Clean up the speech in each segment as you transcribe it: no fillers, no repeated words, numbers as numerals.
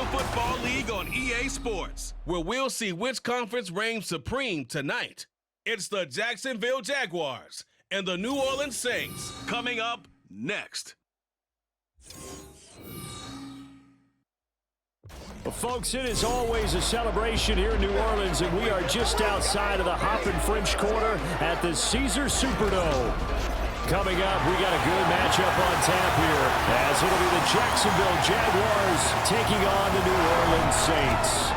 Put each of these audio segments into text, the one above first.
National Football League on EA Sports, where we'll see which conference reigns supreme tonight. It's the Jacksonville Jaguars and the New Orleans Saints coming up next. Well, folks, it is always a celebration here in New Orleans, and we are just outside of the Hoppin' French Quarter at the Caesars Superdome. Coming up, we got a good matchup on tap here, as it'll be the Jacksonville Jaguars taking on the New Orleans Saints.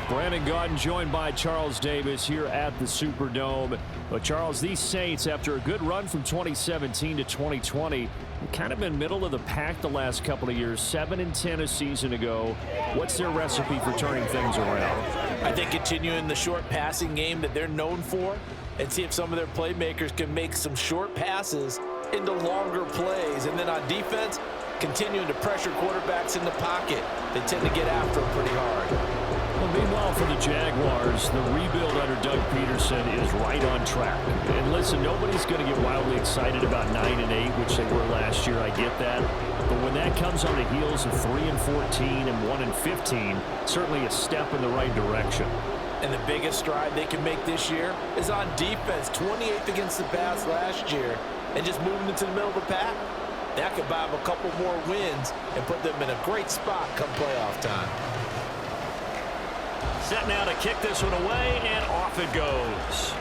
Brandon Gaudin joined by Charles Davis here at the Superdome. But Charles, these Saints, after a good run from 2017 to 2020, kind of been middle of the pack the last couple of years, 7-10 a season ago. What's their recipe for turning things around? I think continuing the short passing game that they're known for, and see if some of their playmakers can make some short passes into longer plays. And then on defense, continuing to pressure quarterbacks in the pocket. They tend to get after them pretty hard. Well, meanwhile, for the Jaguars, the rebuild under Doug Peterson is right on track. And listen, nobody's going to get wildly excited about 9-8, which they were last year. I get that. But when that comes on the heels of 3-14 and 1-15, certainly a step in the right direction. And the biggest stride they can make this year is on defense. 28th against the pass last year, and just moving into the middle of the pack. That could buy them a couple more wins and put them in a great spot come playoff time. Set now to kick this one away, and off it goes.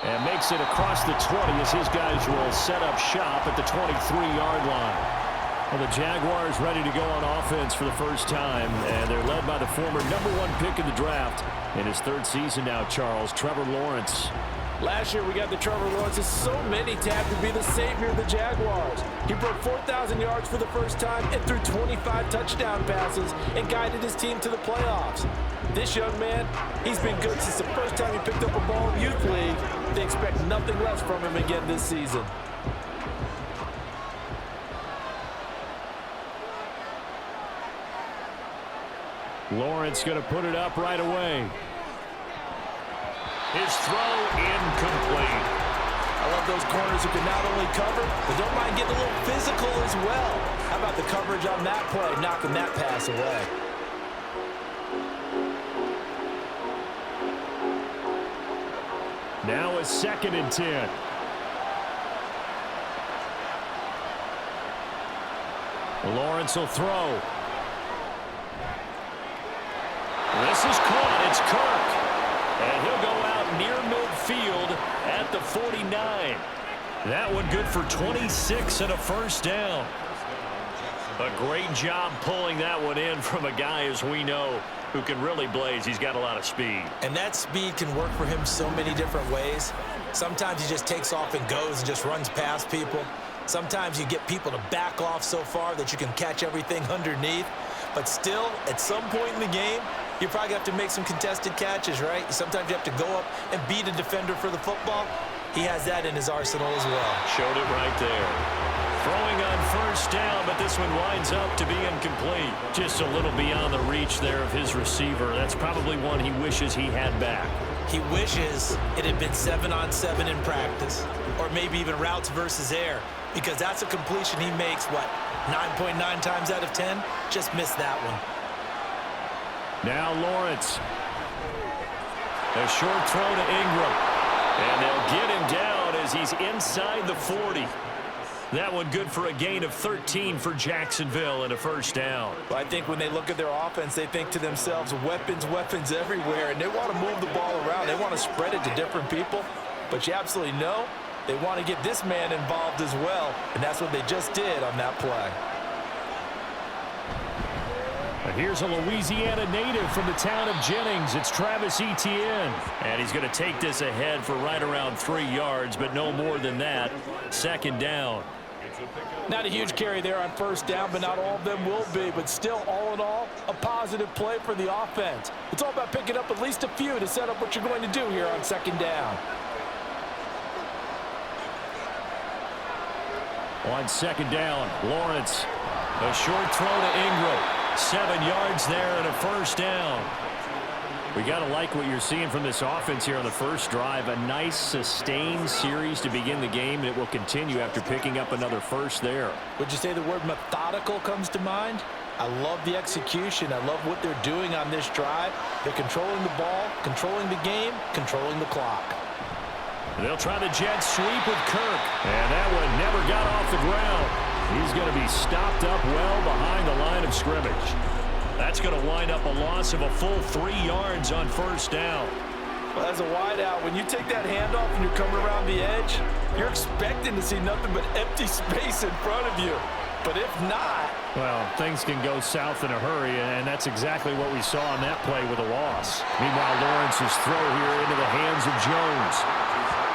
And makes it across the 20 as his guys will set up shop at the 23-yard line. Well, the Jaguars ready to go on offense for the first time, and they're led by the former #1 pick in the draft in his third season now, Charles, Trevor Lawrence. Last year we got the Trevor Lawrence. So many tapped to be the savior of the Jaguars. He broke 4,000 yards for the first time and threw 25 touchdown passes and guided his team to the playoffs. This young man, he's been good since the first time he picked up a ball in Youth League. They expect nothing less from him again this season. Lawrence going to put it up right away. His throw incomplete. I love those corners who can not only cover, but don't mind getting a little physical as well. How about the coverage on that play, knocking that pass away? Now a 2nd and 10. Lawrence will throw. This is caught. It's Kirk. And he'll go out near midfield at the 49. That one good for 26 and a first down. A great job pulling that one in from a guy, as we know, who can really blaze. He's got a lot of speed. And that speed can work for him so many different ways. Sometimes he just takes off and goes and just runs past people. Sometimes you get people to back off so far that you can catch everything underneath. But still, at some point in the game, you probably have to make some contested catches, right? Sometimes you have to go up and beat a defender for the football. He has that in his arsenal as well. Showed it right there. Throwing on first down, but this one winds up to be incomplete. Just a little beyond the reach there of his receiver. That's probably one he wishes he had back. He wishes it had been 7-on-7 in practice, or maybe even routes versus air, because that's a completion he makes, 9.9 times out of 10? Just missed that one. Now Lawrence. A short throw to Ingram. And they'll get him down as he's inside the 40. That one good for a gain of 13 for Jacksonville and a first down. Well, I think when they look at their offense, they think to themselves, weapons, weapons everywhere, and they want to move the ball around. They want to spread it to different people, but you absolutely know they want to get this man involved as well, and that's what they just did on that play. Here's a Louisiana native from the town of Jennings. It's Travis Etienne. And he's going to take this ahead for right around 3 yards, but no more than that. 2nd down. Not a huge carry there on first down, but not all of them will be. But still, all in all, a positive play for the offense. It's all about picking up at least a few to set up what you're going to do here on 2nd down. On 2nd down, Lawrence. A short throw to Ingram. 7 yards there and a first down. We got to like what you're seeing from this offense here on the first drive. A nice sustained series to begin the game, and it will continue after picking up another first there. Would you say the word methodical comes to mind? I love the execution. I love what they're doing on this drive. They're controlling the ball, controlling the game, controlling the clock. They'll try the jet sweep with Kirk, and that one never got off the ground. He's going to be stopped up well behind the line of scrimmage. That's going to wind up a loss of a full 3 yards on first down. Well, as a wideout, when you take that handoff and you're coming around the edge, you're expecting to see nothing but empty space in front of you. But if not... Well, things can go south in a hurry, and that's exactly what we saw on that play with a loss. Meanwhile, Lawrence's throw here into the hands of Jones.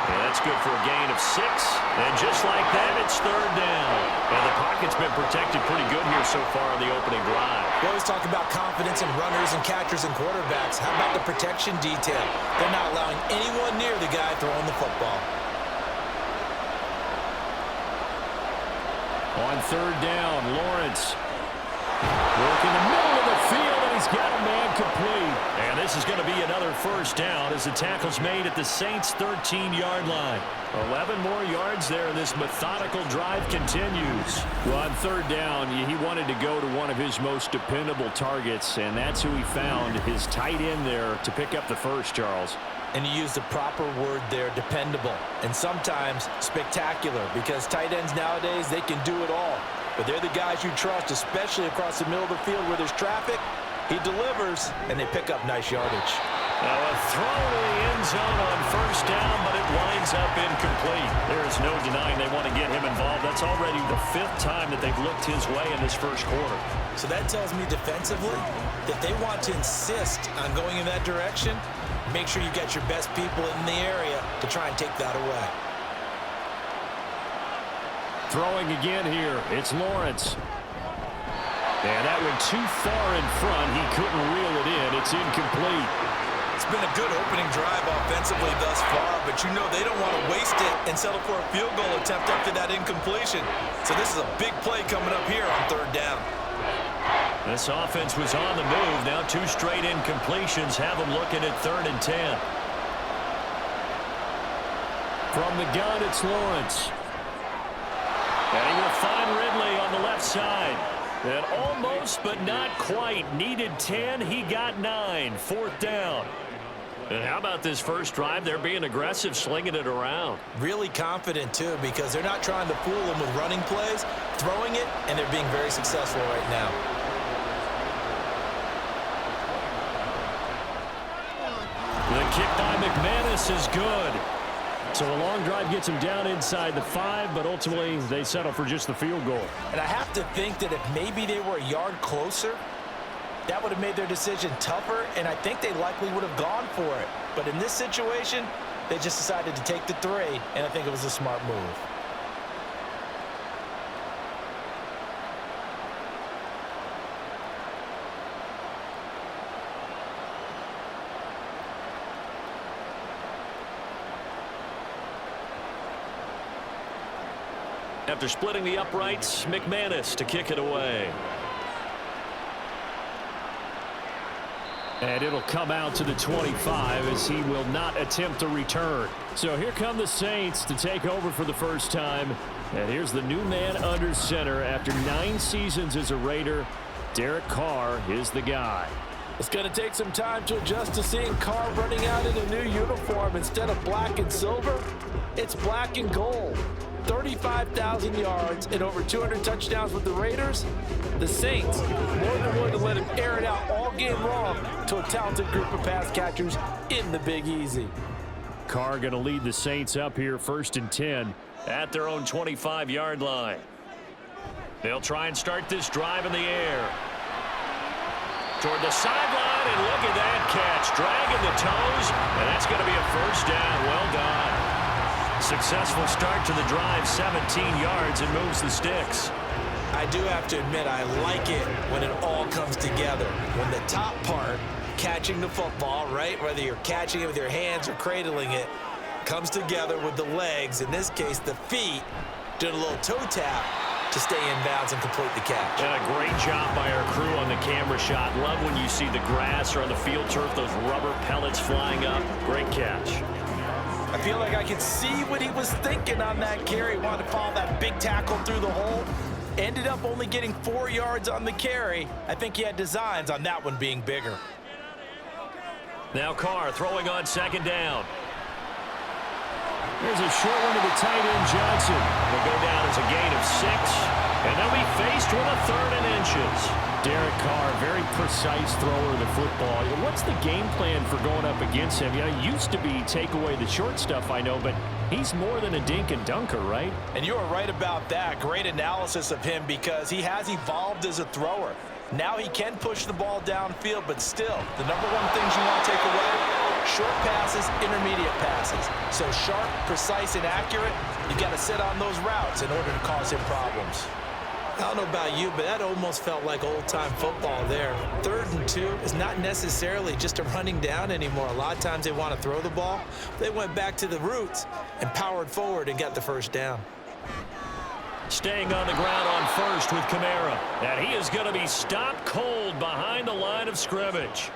And that's good for a gain of 6. And just like that, it's third down. And the pocket's been protected pretty good here so far on the opening drive. We always talk about confidence in runners and catchers and quarterbacks. How about the protection detail? They're not allowing anyone near the guy throwing the football. On third down, Lawrence working the middle of the field, and he's got a man complete. And this is going to be another first down as the tackle's made at the Saints' 13-yard line. 11 more yards there, and this methodical drive continues. Well, on third down, he wanted to go to one of his most dependable targets, and that's who he found, his tight end there, to pick up the first, Charles. And you use the proper word there, dependable, and sometimes spectacular, because tight ends nowadays, they can do it all. But they're the guys you trust, especially across the middle of the field where there's traffic. He delivers, and they pick up nice yardage. Now a throw to the end zone on first down, but it winds up incomplete. There's no denying they want to get him involved. That's already the 5th time that they've looked his way in this first quarter. So that tells me defensively that they want to insist on going in that direction. Make sure you get your best people in the area to try and take that away. Throwing again here, it's Lawrence. And that went too far in front. He couldn't reel it in. It's incomplete. It's been a good opening drive offensively thus far, but you know they don't want to waste it and settle for a field goal attempt after that incompletion. So this is a big play coming up here on third down. This offense was on the move. Now 2 straight incompletions have them looking at 3rd and 10. From the gun, it's Lawrence. And he will find Ridley on the left side. And almost, but not quite. Needed 10. He got 9. 4th down. And how about this first drive? They're being aggressive, slinging it around. Really confident, too, because they're not trying to fool them with running plays, throwing it, and they're being very successful right now. The kick by McManus is good. So a long drive gets them down inside the 5, but ultimately they settle for just the field goal. And I have to think that if maybe they were a yard closer, that would have made their decision tougher, and I think they likely would have gone for it. But in this situation, they just decided to take the 3, and I think it was a smart move. After splitting the uprights, McManus to kick it away. And it'll come out to the 25 as he will not attempt a return. So here come the Saints to take over for the first time. And here's the new man under center after 9 seasons as a Raider. Derek Carr is the guy. It's going to take some time to adjust to seeing Carr running out in a new uniform. Instead of black and silver, it's black and gold. 35,000 yards and over 200 touchdowns with the Raiders. The Saints more than willing to let him air it out all game long to a talented group of pass catchers in the Big Easy. Carr going to lead the Saints up here 1st and 10 at their own 25-yard line. They'll try and start this drive in the air. Toward the sideline, and look at that catch. Dragging the toes, and that's going to be a first down. Well done. Successful start to the drive, 17 yards, and moves the sticks. I do have to admit, I like it when it all comes together. When the top part, catching the football, right, whether you're catching it with your hands or cradling it, comes together with the legs, in this case the feet, doing a little toe tap to stay in bounds and complete the catch. And a great job by our crew on the camera shot. Love when you see the grass or on the field turf, those rubber pellets flying up. Great catch. I feel like I could see what he was thinking on that carry. Wanted to follow that big tackle through the hole. Ended up only getting 4 yards on the carry. I think he had designs on that one being bigger. Now Carr throwing on second down. There's a short one to the tight end, Johnson. Will go down as a gain of 6, and they'll be faced with a 3rd and inches. Derek Carr, very precise thrower of the football. What's the game plan for going up against him? It used to be take away the short stuff, I know, but he's more than a dink and dunker, right? And you are right about that. Great analysis of him because he has evolved as a thrower. Now he can push the ball downfield, but still, the number one things you want to take away, short passes, intermediate passes. So sharp, precise, and accurate, you got to sit on those routes in order to cause him problems. I don't know about you, but that almost felt like old-time football there. 3rd and 2 is not necessarily just a running down anymore. A lot of times they want to throw the ball. They went back to the roots and powered forward and got the first down. Staying on the ground on first with Kamara. And he is going to be stopped cold behind the line of scrimmage.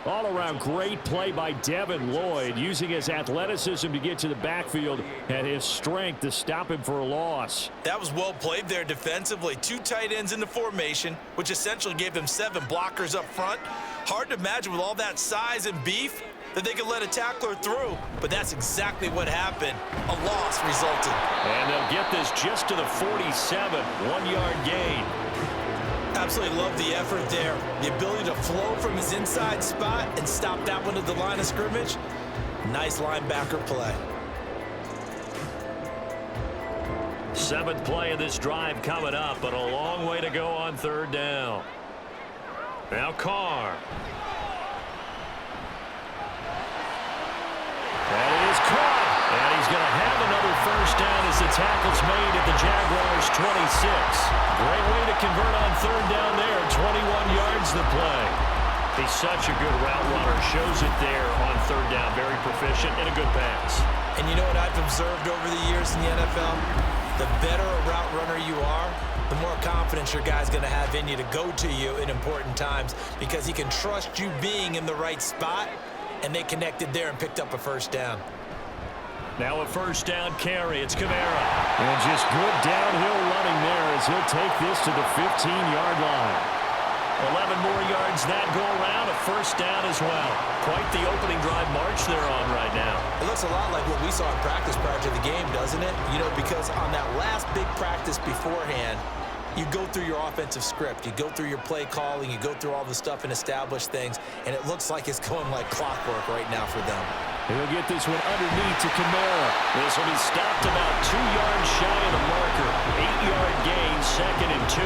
All-around great play by Devin Lloyd, using his athleticism to get to the backfield and his strength to stop him for a loss. That was well played there defensively. 2 tight ends in the formation, which essentially gave them 7 blockers up front. Hard to imagine with all that size and beef that they could let a tackler through, but that's exactly what happened. A loss resulted. And they'll get this just to the 47, 1-yard gain. Absolutely love the effort there. The ability to flow from his inside spot and stop that one at the line of scrimmage. Nice linebacker play. 7th play of this drive coming up, but a long way to go on 3rd down. Now Carr. And it is caught. And he's going to have another first down as the tackle's made at the Jaguars' 26. Great way to convert on 3rd down there. 21 yards the play. He's such a good route runner. Shows it there on 3rd down. Very proficient and a good pass. And you know what I've observed over the years in the NFL? The better a route runner you are, the more confidence your guy's going to have in you to go to you in important times because he can trust you being in the right spot, and they connected there and picked up a first down. Now a first down carry. It's Kamara. And just good downhill running there as he'll take this to the 15-yard line. 11 more yards that go around. A first down as well. Quite the opening drive march they're on right now. It looks a lot like what we saw in practice prior to the game, doesn't it? You know, because on that last big practice beforehand, you go through your offensive script. You go through your play calling. You go through all the stuff and establish things. And it looks like it's going like clockwork right now for them. He'll get this one underneath to Kamara. This will be stopped about 2 yards shy of the marker. 8-yard gain, 2nd and 2.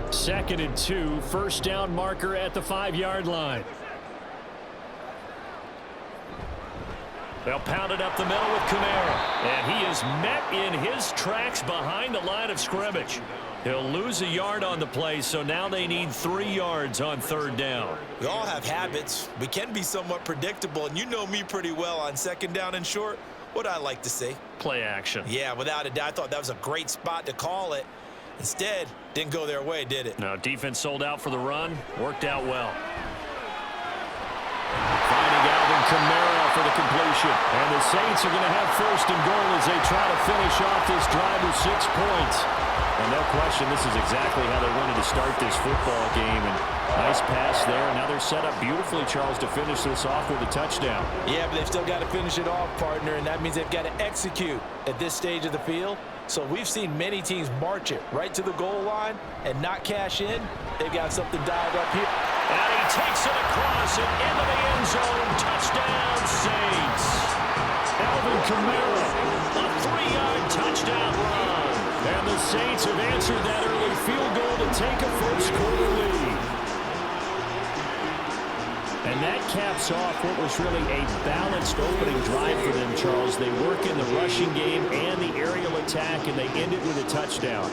2nd and 2, first down marker at the 5-yard line. They'll pound it up the middle with Kamara. And he is met in his tracks behind the line of scrimmage. He'll lose a yard on the play, so now they need 3 yards on 3rd down. We all have habits. We can be somewhat predictable, and you know me pretty well on 2nd down and short. What I like to see? Play action. Yeah, without a doubt. I thought that was a great spot to call it. Instead, didn't go their way, did it? No, defense sold out for the run. Worked out well. Finding Alvin Kamara for the completion. And the Saints are going to have 1st and goal as they try to finish off this drive with 6 points. And no question, this is exactly how they wanted to start this football game. And nice pass there. Now they're set up beautifully, Charles, to finish this off with a touchdown. Yeah, but they've still got to finish it off, partner, and that means they've got to execute at this stage of the field. So we've seen many teams march it right to the goal line and not cash in. They've got something dialed up here. And he takes it across and into the end zone. Touchdown, Saints. Alvin Kamara, a 3-yard touchdown run. And the Saints have answered that early field goal to take a first-quarter lead. And that caps off what was really a balanced opening drive for them, Charles. They work in the rushing game and the aerial attack, and they end it with a touchdown.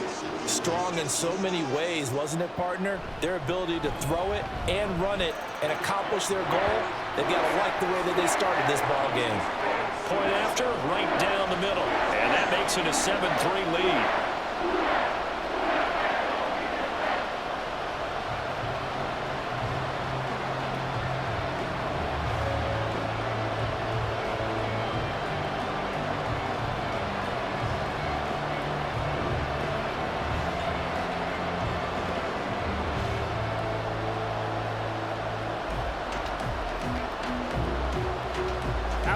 strong in so many ways, wasn't it, partner? Their ability to throw it and run it and accomplish their goal, they've got to like the way that they started this ball game. Point after, right down the middle. And that makes it a 7-3 lead.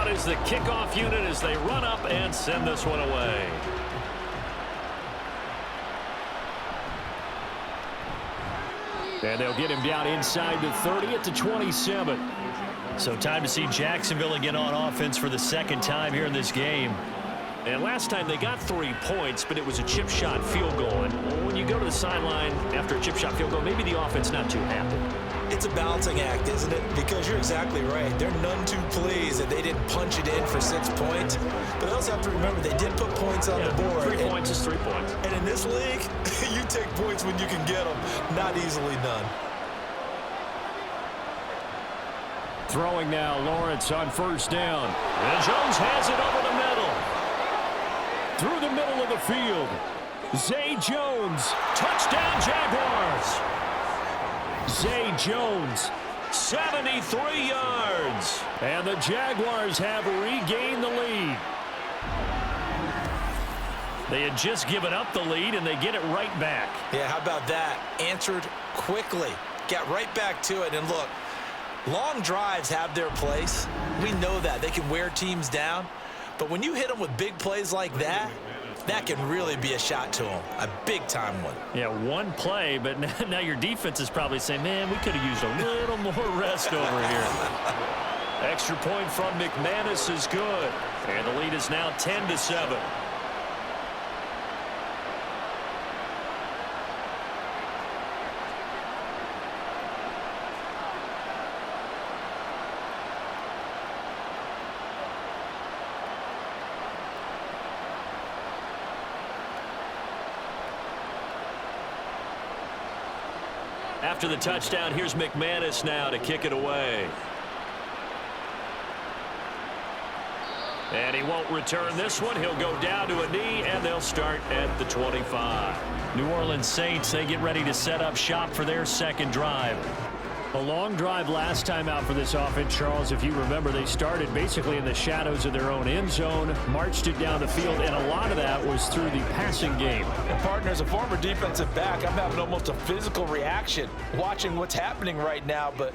Is the kickoff unit as they run up and send this one away. And they'll get him down inside the 30 at the 27. So time to see Jacksonville again on offense for the second time here in this game. And last time they got 3 points, but it was a chip shot field goal. And when you go to the sideline after a chip shot field goal, maybe the offense not too happy. It's a balancing act, isn't it? Because you're exactly right. They're none too pleased that they didn't punch it in for 6 points. But they also have to remember they did put points on the board. 3 points is 3 points. And in this league, you take points when you can get them. Not easily done. Throwing now, Lawrence on first down. And Jones has it over the middle. Through the middle of the field. Zay Jones. Touchdown, Jaguars. Zay Jones, 73 yards. And the Jaguars have regained the lead. They had just given up the lead, and they get it right back. Yeah, how about that? Answered quickly. Got right back to it. And look, long drives have their place. We know that. They can wear teams down. But when you hit them with big plays like that, that can really be a shot to them, a big-time one. Yeah, one play, but now your defense is probably saying, man, we could have used a little more rest over here. Extra point from McManus is good, and the lead is now 10-7. After the touchdown, here's McManus now to kick it away. And he won't return this one. He'll go down to a knee, and they'll start at the 25. New Orleans Saints, they get ready to set up shop for their second drive. A long drive last time out for this offense, Charles. If you remember, they started basically in the shadows of their own end zone, marched it down the field, and a lot of that was through the passing game. And partner, as a former defensive back, I'm having almost a physical reaction watching what's happening right now. But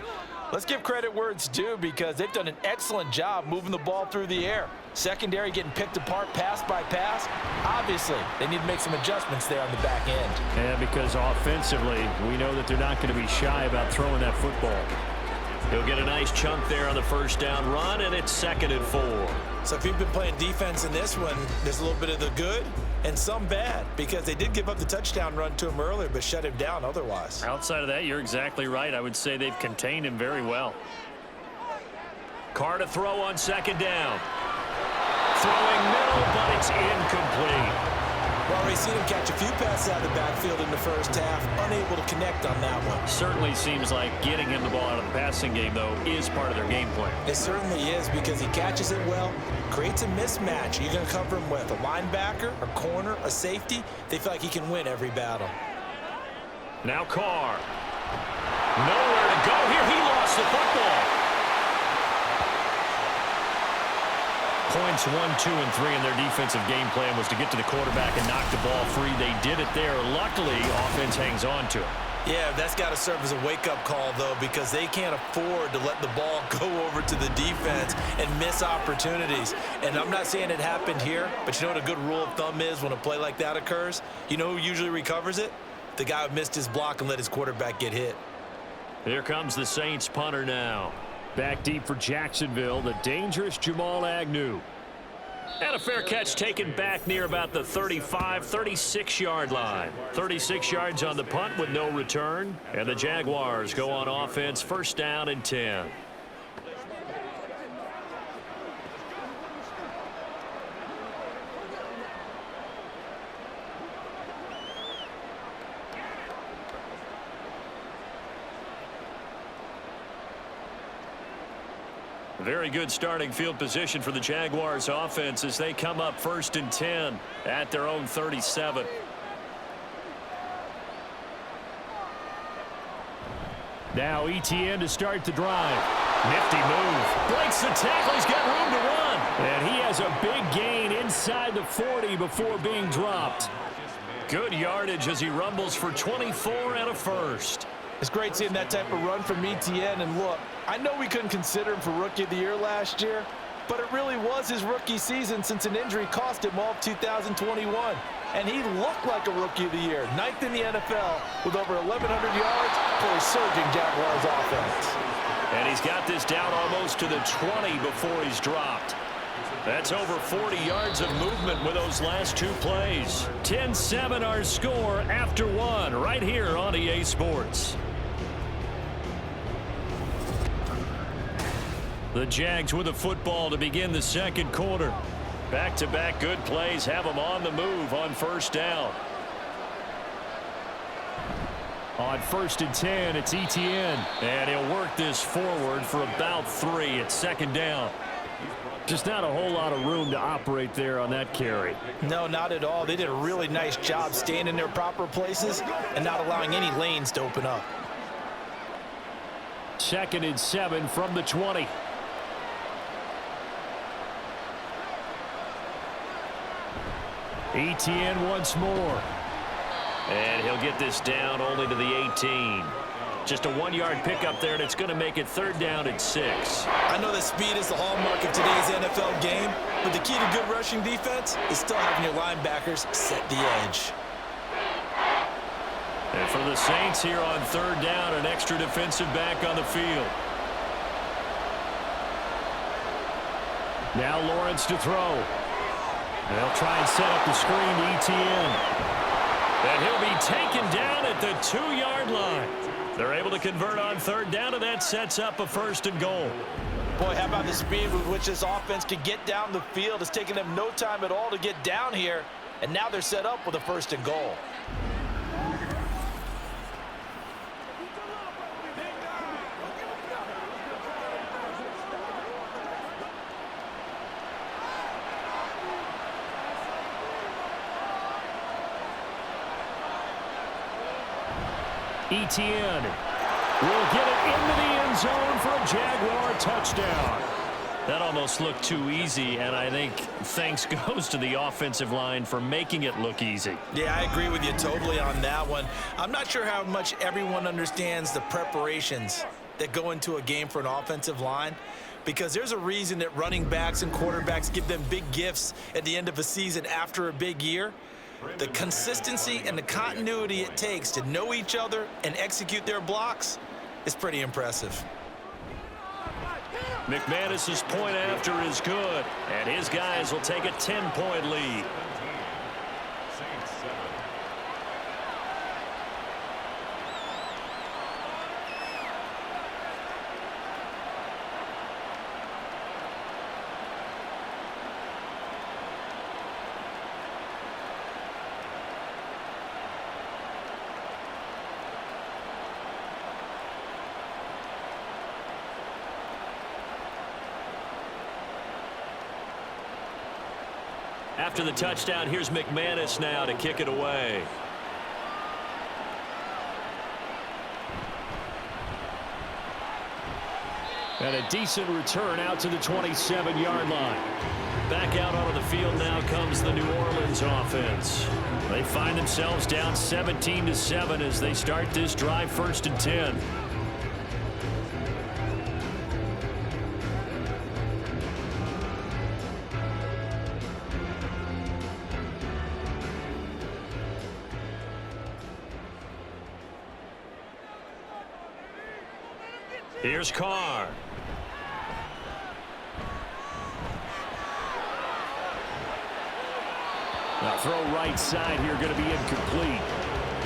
let's give credit where it's due, because they've done an excellent job moving the ball through the air. Secondary getting picked apart pass by pass. Obviously, they need to make some adjustments there on the back end. Yeah, because offensively, we know that they're not going to be shy about throwing that football. He'll get a nice chunk there on the first down run, and it's 2nd and 4. So if you've been playing defense in this one, there's a little bit of the good and some bad, because they did give up the touchdown run to him earlier, but shut him down otherwise. Outside of that, you're exactly right. I would say they've contained him very well. Carr to throw on 2nd down. Throwing middle, but it's incomplete. Well, we've seen him catch a few passes out of the backfield in the first half, unable to connect on that one. Certainly seems like getting him the ball out of the passing game, though, is part of their game plan. It certainly is, because he catches it well, creates a mismatch. You're going to cover him with a linebacker, a corner, a safety. They feel like he can win every battle. Now Carr. Nowhere to go here. He lost the football. Points 1, 2, and 3 in their defensive game plan was to get to the quarterback and knock the ball free. They did it there. Luckily, offense hangs on to it. Yeah, that's got to serve as a wake-up call, though, because they can't afford to let the ball go over to the defense and miss opportunities. And I'm not saying it happened here, but you know what a good rule of thumb is when a play like that occurs? You know who usually recovers it? The guy who missed his block and let his quarterback get hit. Here comes the Saints punter now. Back deep for Jacksonville, the dangerous Jamal Agnew. And a fair catch taken back near about the 35, 36-yard line. 36 yards on the punt with no return. And the Jaguars go on offense, 1st down and 10. Very good starting field position for the Jaguars offense as they come up 1st and 10 at their own 37. Now ETN to start the drive. Nifty move. Breaks the tackle. He's got room to run. And he has a big gain inside the 40 before being dropped. Good yardage as he rumbles for 24 and a first. It's great seeing that type of run from ETN. And look, I know we couldn't consider him for Rookie of the Year last year, but it really was his rookie season since an injury cost him all of 2021. And he looked like a Rookie of the Year, 9th in the NFL with over 1,100 yards for a surging Jaguars offense. And he's got this down almost to the 20 before he's dropped. That's over 40 yards of movement with those last 2 plays. 10-7 our score after 1 right here on EA Sports. The Jags with a football to begin the second quarter. Back-to-back good plays have them on the move on 1st down. On 1st and 10, it's ETN. And he'll work this forward for about 3 at 2nd down. Just not a whole lot of room to operate there on that carry. No, not at all. They did a really nice job staying in their proper places and not allowing any lanes to open up. 2nd and 7 from the 20. ETN once more. And he'll get this down only to the 18. Just a 1-yard pickup there, and it's going to make it 3rd down and 6. I know that speed is the hallmark of today's NFL game, but the key to good rushing defense is still having your linebackers set the edge. And for the Saints here on 3rd down, an extra defensive back on the field. Now Lawrence to throw. They'll try and set up the screen to ETN. And he'll be taken down at the 2-yard line. They're able to convert on 3rd down, and that sets up a 1st and goal. Boy, how about the speed with which this offense could get down the field? It's taken them no time at all to get down here, and now they're set up with a 1st and goal. ETN will get it into the end zone for a Jaguar touchdown. That almost looked too easy, and I think thanks goes to the offensive line for making it look easy. Yeah, I agree with you totally on that one. I'm not sure how much everyone understands the preparations that go into a game for an offensive line, because there's a reason that running backs and quarterbacks give them big gifts at the end of a season after a big year. The consistency and the continuity it takes to know each other and execute their blocks is pretty impressive. McManus's point after is good, and his guys will take a 10-point lead. After the touchdown, here's McManus now to kick it away. And a decent return out to the 27-yard line. Back out onto the field now comes the New Orleans offense. They find themselves down 17-7 as they start this drive 1st and 10. Here's Carr. Now throw right side here, going to be incomplete.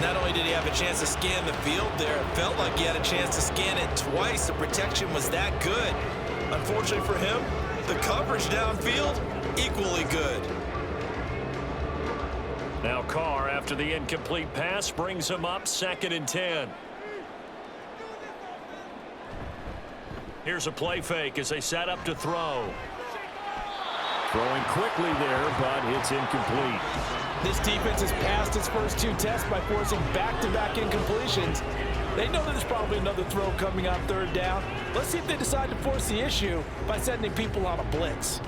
Not only did he have a chance to scan the field there, it felt like he had a chance to scan it twice. The protection was that good. Unfortunately for him, the coverage downfield, equally good. Now Carr, after the incomplete pass, brings him up 2nd and 10. Here's a play fake as they set up to throw. Throwing quickly there, but it's incomplete. This defense has passed its first 2 tests by forcing back-to-back incompletions. They know that there's probably another throw coming on 3rd down. Let's see if they decide to force the issue by sending people on a blitz.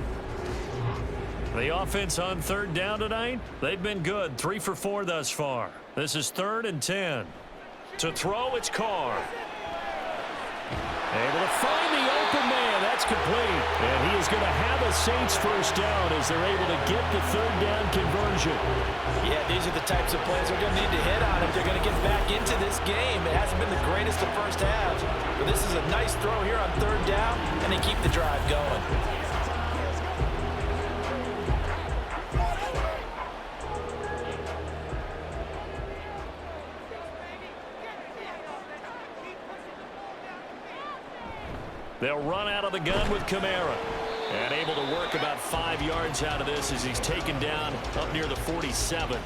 The offense on 3rd down tonight, they've been good. 3 for 4 thus far. This is 3rd and 10. To throw, it's Carr. Able to find the open man. That's complete. And he is going to have a Saints first down as they're able to get the 3rd down conversion. Yeah, these are the types of plays they're going to need to hit on if they're going to get back into this game. It hasn't been the greatest of first halves, but this is a nice throw here on 3rd down, and they keep the drive going. They'll run out of the gun with Kamara. And able to work about 5 yards out of this as he's taken down up near the 47.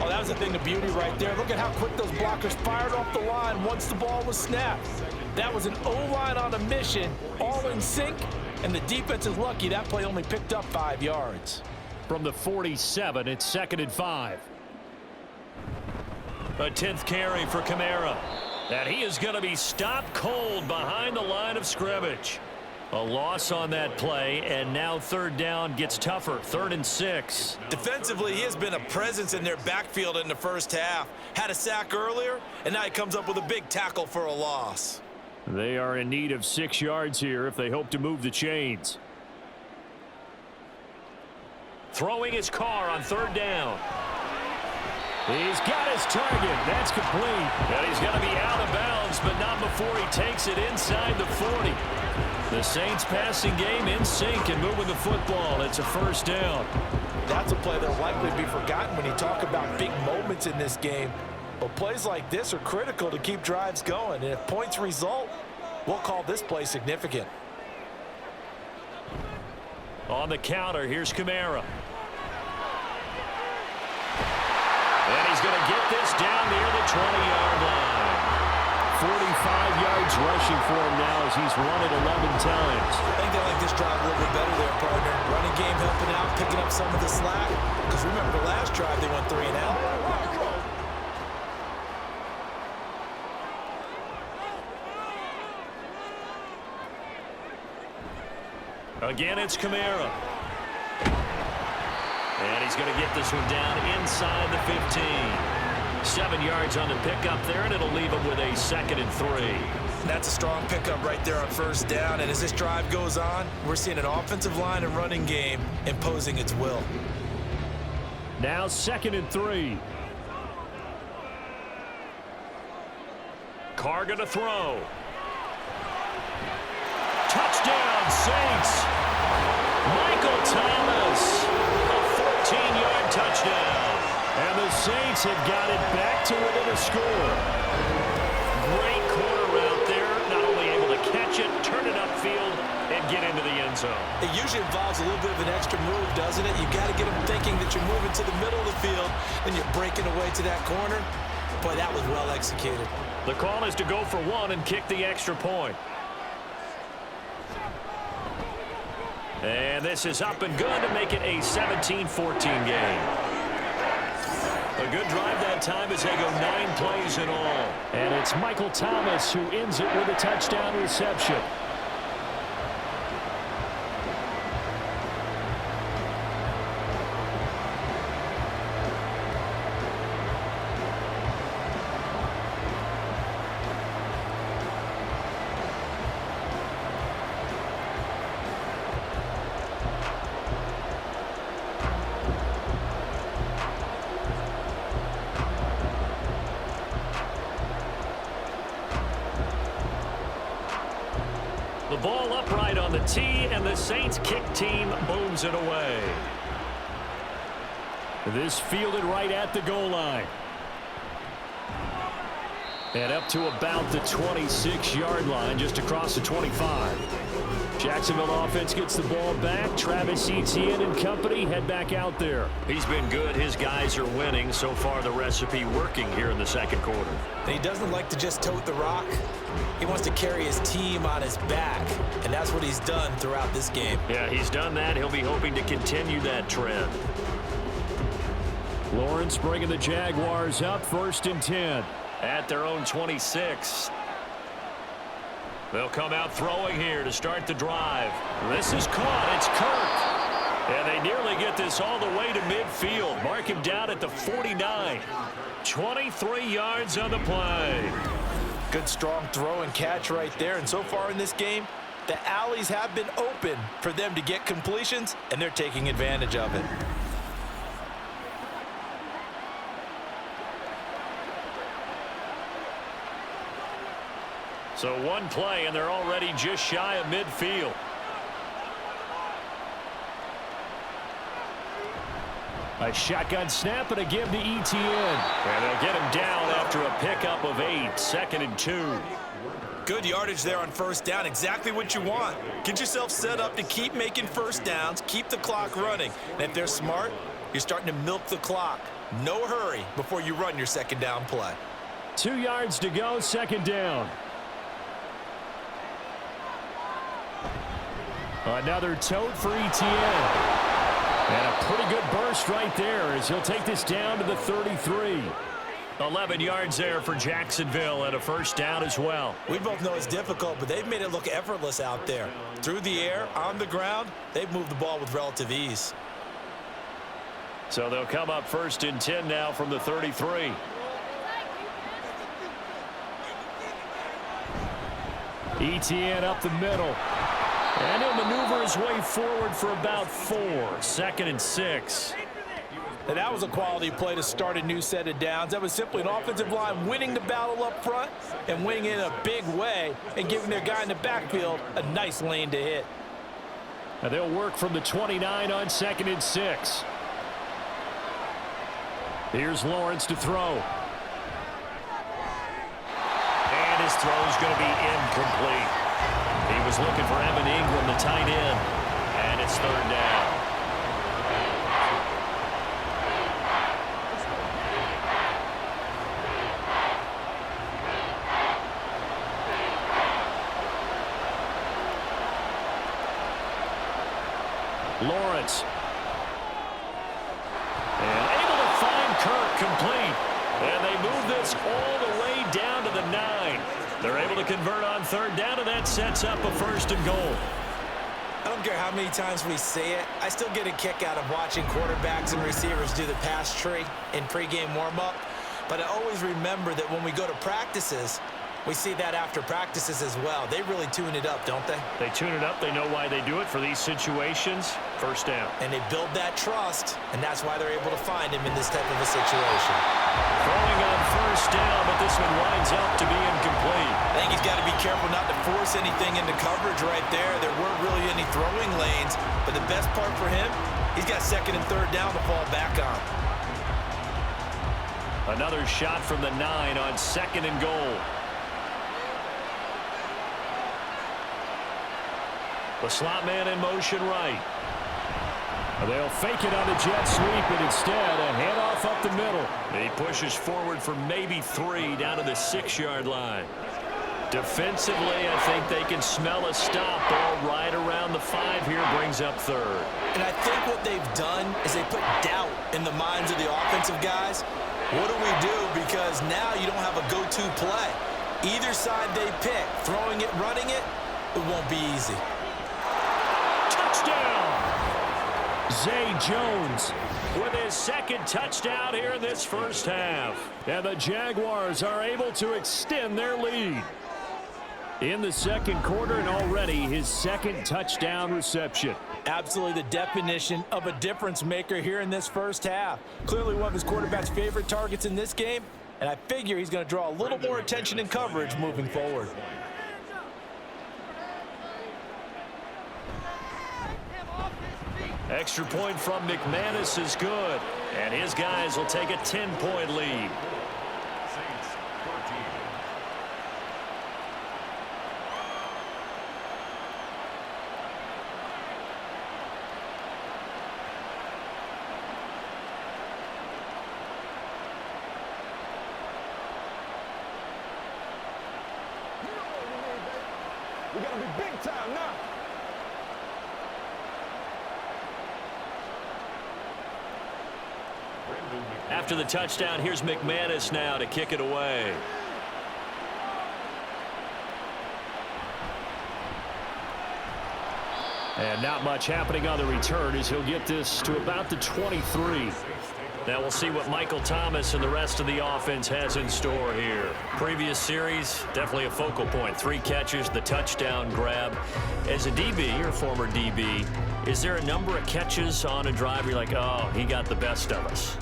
Oh, that was a thing of beauty right there. Look at how quick those blockers fired off the line once the ball was snapped. That was an O-line on a mission, all in sync, and the defense is lucky that play only picked up 5 yards. From the 47, it's 2nd and 5. A 10th carry for Kamara. And he is going to be stopped cold behind the line of scrimmage. A loss on that play, and now 3rd down gets tougher. 3rd and 6. Defensively, he has been a presence in their backfield in the first half. Had a sack earlier, and now he comes up with a big tackle for a loss. They are in need of 6 yards here if they hope to move the chains. Throwing his Carr on 3rd down. He's got his target. That's complete. And he's going to be out of bounds, but not before he takes it inside the 40. The Saints passing game in sync and moving the football. It's a first down. That's a play that'll likely be forgotten when you talk about big moments in this game. But plays like this are critical to keep drives going. And if points result, we'll call this play significant. On the counter, here's Kamara. And he's going to get this down near the 20-yard line. 45 yards rushing for him now as he's run it 11 times. I think they like this drive a little bit better there, partner. Running game helping out, picking up some of the slack. Because remember, the last drive they went 3 and out. Again, it's Kamara. And he's going to get this one down inside the 15. 7 yards on the pickup there, and it'll leave him with a 2nd and 3. That's a strong pickup right there on first down. And as this drive goes on, we're seeing an offensive line and running game imposing its will. Now 2nd and 3. Carr going to throw. Touchdown, Saints. Michael Thomas. A 14-yard touchdown. And the Saints have got it back to within a score. Great corner route there. Not only able to catch it, turn it upfield, and get into the end zone. It usually involves a little bit of an extra move, doesn't it? You've got to get them thinking that you're moving to the middle of the field, and you're breaking away to that corner. Boy, that was well executed. The call is to go for 1 and kick the extra point. And this is up and good to make it a 17-14 game. A good drive that time as they go 9 plays in all. And it's Michael Thomas who ends it with a touchdown reception. The ball upright on the tee, and the Saints kick team booms it away. This fielded right at the goal line. And up to about the 26-yard line, just across the 25. Jacksonville offense gets the ball back. Travis Etienne and company head back out there. He's been good. His guys are winning. So far, the recipe working here in the second quarter. And he doesn't like to just tote the rock. He wants to carry his team on his back, and that's what he's done throughout this game. Yeah, he's done that. He'll be hoping to continue that trend. Lawrence bringing the Jaguars up 1st and 10. At their own 26. They'll come out throwing here to start the drive. This is caught. It's Kirk. And they nearly get this all the way to midfield. Mark him down at the 49. 23 yards on the play. Good strong throw and catch right there. And so far in this game, the alleys have been open for them to get completions, and they're taking advantage of it. So one play, and they're already just shy of midfield. A shotgun snap and a give to Etienne. And they'll get him down after a pickup of 8. 2nd and 2. Good yardage there on 1st down. Exactly what you want. Get yourself set up to keep making 1st downs, keep the clock running. And if they're smart, you're starting to milk the clock. No hurry before you run your 2nd down play. 2 yards to go, 2nd down. Another tote for Etienne. And a pretty good burst right there as he'll take this down to the 33. 11 yards there for Jacksonville and a 1st down as well. We both know it's difficult, but they've made it look effortless out there. Through the air, on the ground, they've moved the ball with relative ease. So they'll come up 1st and 10 now from the 33. Etienne up the middle. And he'll maneuver his way forward for about 4. 2nd and 6. And that was a quality play to start a new set of downs. That was simply an offensive line winning the battle up front and winning in a big way and giving their guy in the backfield a nice lane to hit. And they'll work from the 29 on 2nd and 6. Here's Lawrence to throw. And his throw's going to be incomplete. He was looking for Evan Ingram, the tight end, and it's 3rd down. Lawrence. And able to find Kirk complete. And they move this all the way down to the 9. They're able to convert on 3rd down, and that sets up a 1st and goal. I don't care how many times we say it, I still get a kick out of watching quarterbacks and receivers do the pass tree in pregame warm-up. But I always remember that when we go to practices, we see that after practices as well. They really tune it up, don't they? They tune it up. They know why they do it for these situations. 1st down. And they build that trust, and that's why they're able to find him in this type of a situation. Throwing on 1st down, but this one winds up to be incomplete. I think he's got to be careful not to force anything into coverage right there. There weren't really any throwing lanes, but the best part for him, he's got 2nd and 3rd down to fall back on. Another shot from the 9 on 2nd and goal. The slot man in motion right. They'll fake it on the jet sweep, and instead a handoff up the middle. And he pushes forward for maybe 3 down to the 6-yard line. Defensively, I think they can smell a stop. Ball right around the 5 here, brings up 3rd. And I think what they've done is they put doubt in the minds of the offensive guys. What do we do? Because now you don't have a go-to play. Either side they pick, throwing it, running it, it won't be easy. Touchdown! Zay Jones with his 2nd touchdown here in this 1st half. And the Jaguars are able to extend their lead in the 2nd quarter, and already his 2nd touchdown reception. Absolutely the definition of a difference maker here in this 1st half. Clearly one of his quarterback's favorite targets in this game, and I figure he's going to draw a little more attention and coverage moving forward. Extra point from McManus is good, and his guys will take a 10-point lead. We got to be big time now. After the touchdown, here's McManus now to kick it away. And not much happening on the return as he'll get this to about the 23. Now we'll see what Michael Thomas and the rest of the offense has in store here. Previous series, definitely a focal point. 3 catches, the touchdown grab. As a DB, or former DB, is there a number of catches on a drive where you're like, oh, he got the best of us?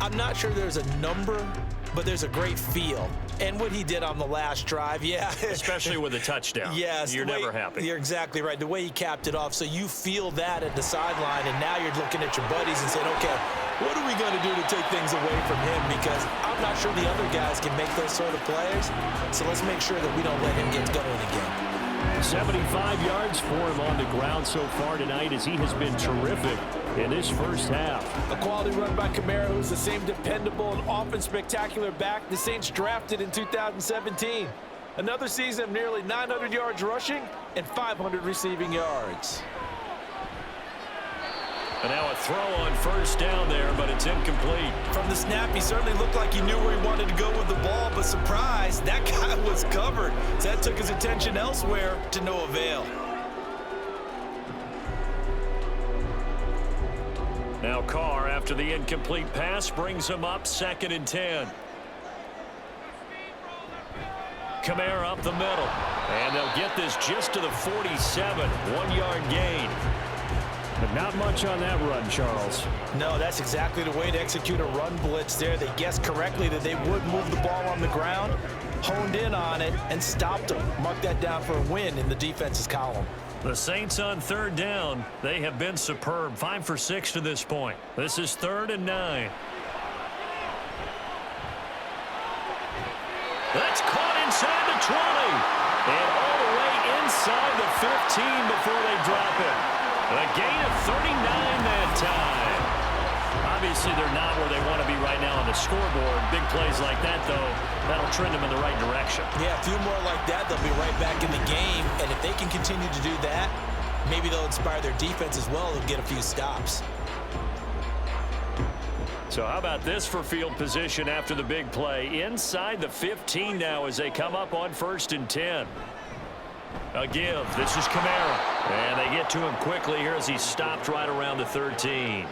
I'm not sure there's a number, but there's a great feel. And what he did on the last drive, yeah. Especially with a touchdown. Yes. You're never happy. You're exactly right. The way he capped it off, so you feel that at the sideline, and now you're looking at your buddies and saying, okay, what are we going to do to take things away from him? Because I'm not sure the other guys can make those sort of plays. So let's make sure that we don't let him get going again. 75 yards for him on the ground so far tonight as he has been terrific in this first half. A quality run by Kamara, who's the same dependable and often spectacular back the Saints drafted in 2017. Another season of nearly 900 yards rushing and 500 receiving yards. And now a throw on first down there, but it's incomplete. From the snap, he certainly looked like he knew where he wanted to go with the ball, but surprise, that guy was covered. So that took his attention elsewhere to no avail. Now Carr, after the incomplete pass, brings him up 2nd and 10. Kamara up the middle. And they'll get this just to the 47. 1-yard gain. But not much on that run, Charles. No, that's exactly the way to execute a run blitz there. They guessed correctly that they would move the ball on the ground, honed in on it, and stopped them. Mark that down for a win in the defense's column. The Saints on 3rd down. They have been superb. 5 for 6 to this point. This is 3rd and 9. That's caught inside the 20. And all the way inside the 15 before they drop it. A gain of 39 that time. Obviously, they're not where they want to be right now on the scoreboard. Big plays like that, though, that'll trend them in the right direction. Yeah, a few more like that, they'll be right back in the game. And if they can continue to do that, maybe they'll inspire their defense as well. They'll get a few stops. So how about this for field position after the big play? Inside the 15 now as they come up on 1st and 10. A give. This is Kamara. And they get to him quickly here as he stopped right around the 13.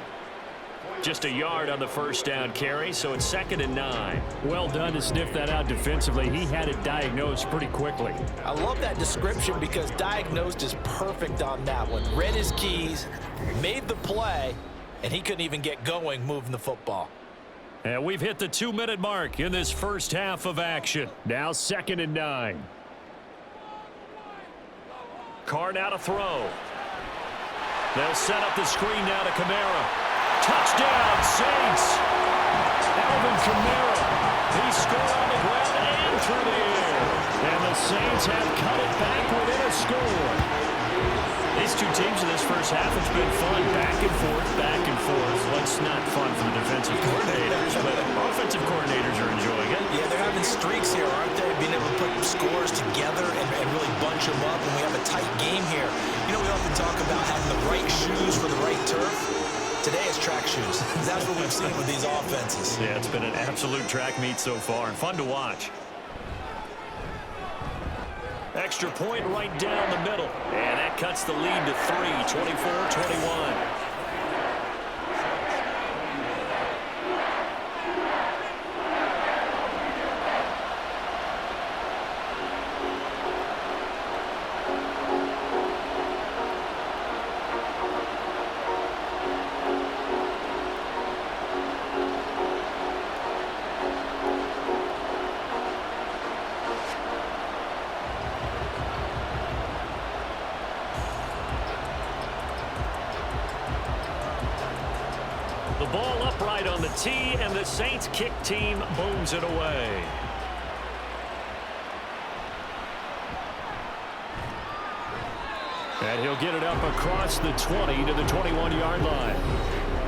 Just a yard on the first down carry, so it's 2nd and 9. Well done to sniff that out defensively. He had it diagnosed pretty quickly. I love that description because diagnosed is perfect on that one. Read his keys, made the play, and he couldn't even get going moving the football. And we've hit the 2-minute mark in this first half of action. Now 2nd and 9. Carr now to throw. They'll set up the screen now to Kamara. Touchdown, Saints! Alvin Kamara. He scored on the ground and through the air. And the Saints have cut it back within a score. These two teams in this first half, it's been fun. Back and forth, back and forth. Well, it's not fun for the defensive coordinators, but offensive coordinators are enjoying it. Yeah, they're having streaks here, aren't they? Being able to put scores together and really bunch them up, and we have a tight game here. You know, we often talk about having the right shoes for the right turf. Today is track shoes. That's what we've seen with these offenses. Yeah, it's been an absolute track meet so far, and fun to watch. Extra point right down the middle. And that cuts the lead to 3, 24-21. The ball upright on the tee, and the Saints kick team booms it away. And he'll get it up across the 20 to the 21-yard line.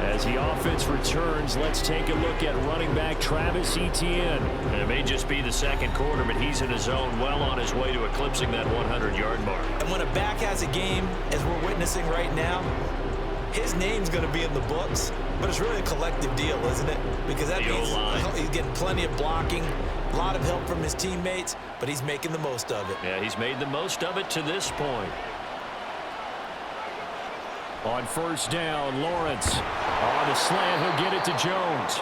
As the offense returns, let's take a look at running back Travis Etienne. It may just be the second quarter, but he's in his zone, well on his way to eclipsing that 100-yard mark. And when a back has a game, as we're witnessing right now, his name's going to be in the books, but it's really a collective deal, isn't it? Because that means he's getting plenty of blocking, a lot of help from his teammates, but he's making the most of it. Yeah, he's made the most of it to this point. On first down, Lawrence. On the slant, he'll get it to Jones.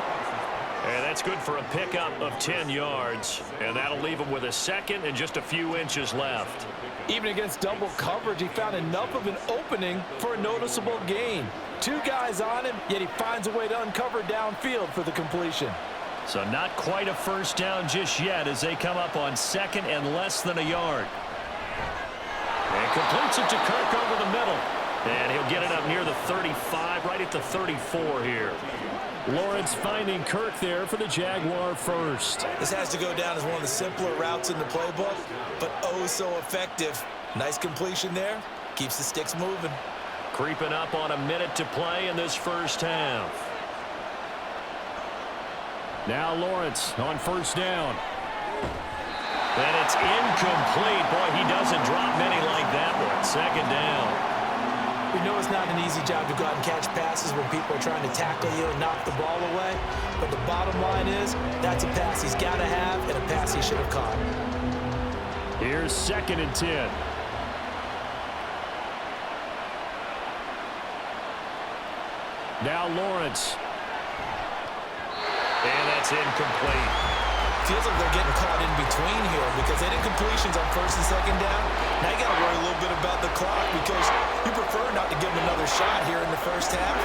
And that's good for a pickup of 10 yards. And that'll leave him with a second and just a few inches left. Even against double coverage, he found enough of an opening for a noticeable gain. Two guys on him, yet he finds a way to uncover downfield for the completion. So not quite a first down just yet as they come up on second and less than a yard. And completes it to Kirk over the middle. And he'll get it up near the 35, right at the 34 here. Lawrence finding Kirk there for the Jaguar first. This has to go down as one of the simpler routes in the playbook, but oh so effective. Nice completion there. Keeps the sticks moving. Creeping up on a minute to play in this first half. Now Lawrence on first down. And it's incomplete. Boy, he doesn't drop many like that one. Second down. We know it's not an easy job to go out and catch passes when people are trying to tackle you and knock the ball away. But the bottom line is, that's a pass he's got to have and a pass he should have caught. Here's second and 10. Now Lawrence. And that's incomplete. Feels like they're getting caught in between here because they did completions on first and second down. Now you got to worry a little bit about the clock because you prefer not to give them another shot here in the first half.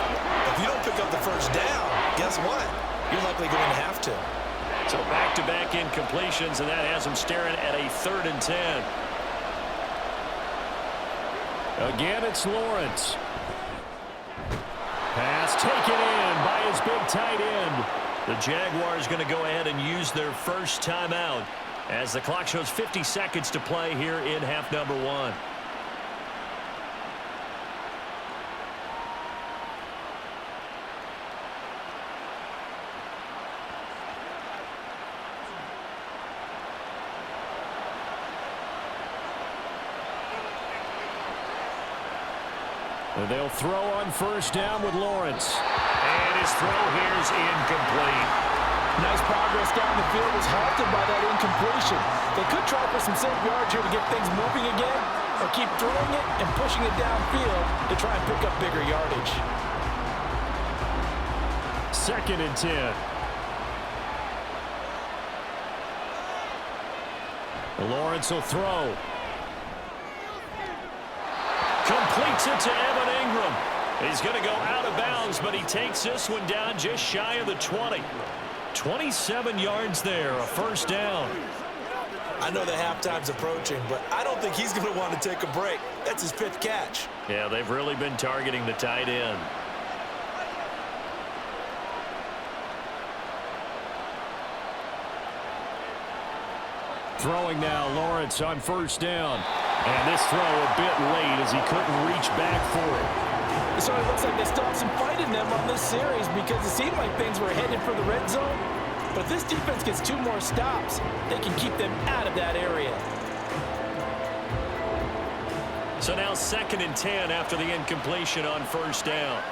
If you don't pick up the first down, guess what? You're likely going to have to. So back-to-back incompletions, and that has them staring at a 3rd and 10. Again, it's Lawrence. Pass taken in by his big tight end. The Jaguars going to go ahead and use their first timeout as the clock shows 50 seconds to play here in half number 1. And they'll throw on first down with Lawrence. And his throw here is incomplete. Nice progress down the field was halted by that incompletion. They could try for some safe yards here to get things moving again, or keep throwing it and pushing it downfield to try and pick up bigger yardage. Second and 10. Lawrence will throw. Completes it to Evan Ingram. He's going to go out of bounds, but he takes this one down just shy of the 20. 27 yards there, a first down. I know that halftime's approaching, but I don't think he's going to want to take a break. That's his 5th catch. Yeah, they've really been targeting the tight end. Throwing now, Lawrence on first down. And this throw a bit late as he couldn't reach back for it. It sort of looks like they still have some fight in them on this series because it seemed like things were headed for the red zone. But if this defense gets 2 more stops, they can keep them out of that area. So now 2nd and 10 after the incompletion on first down.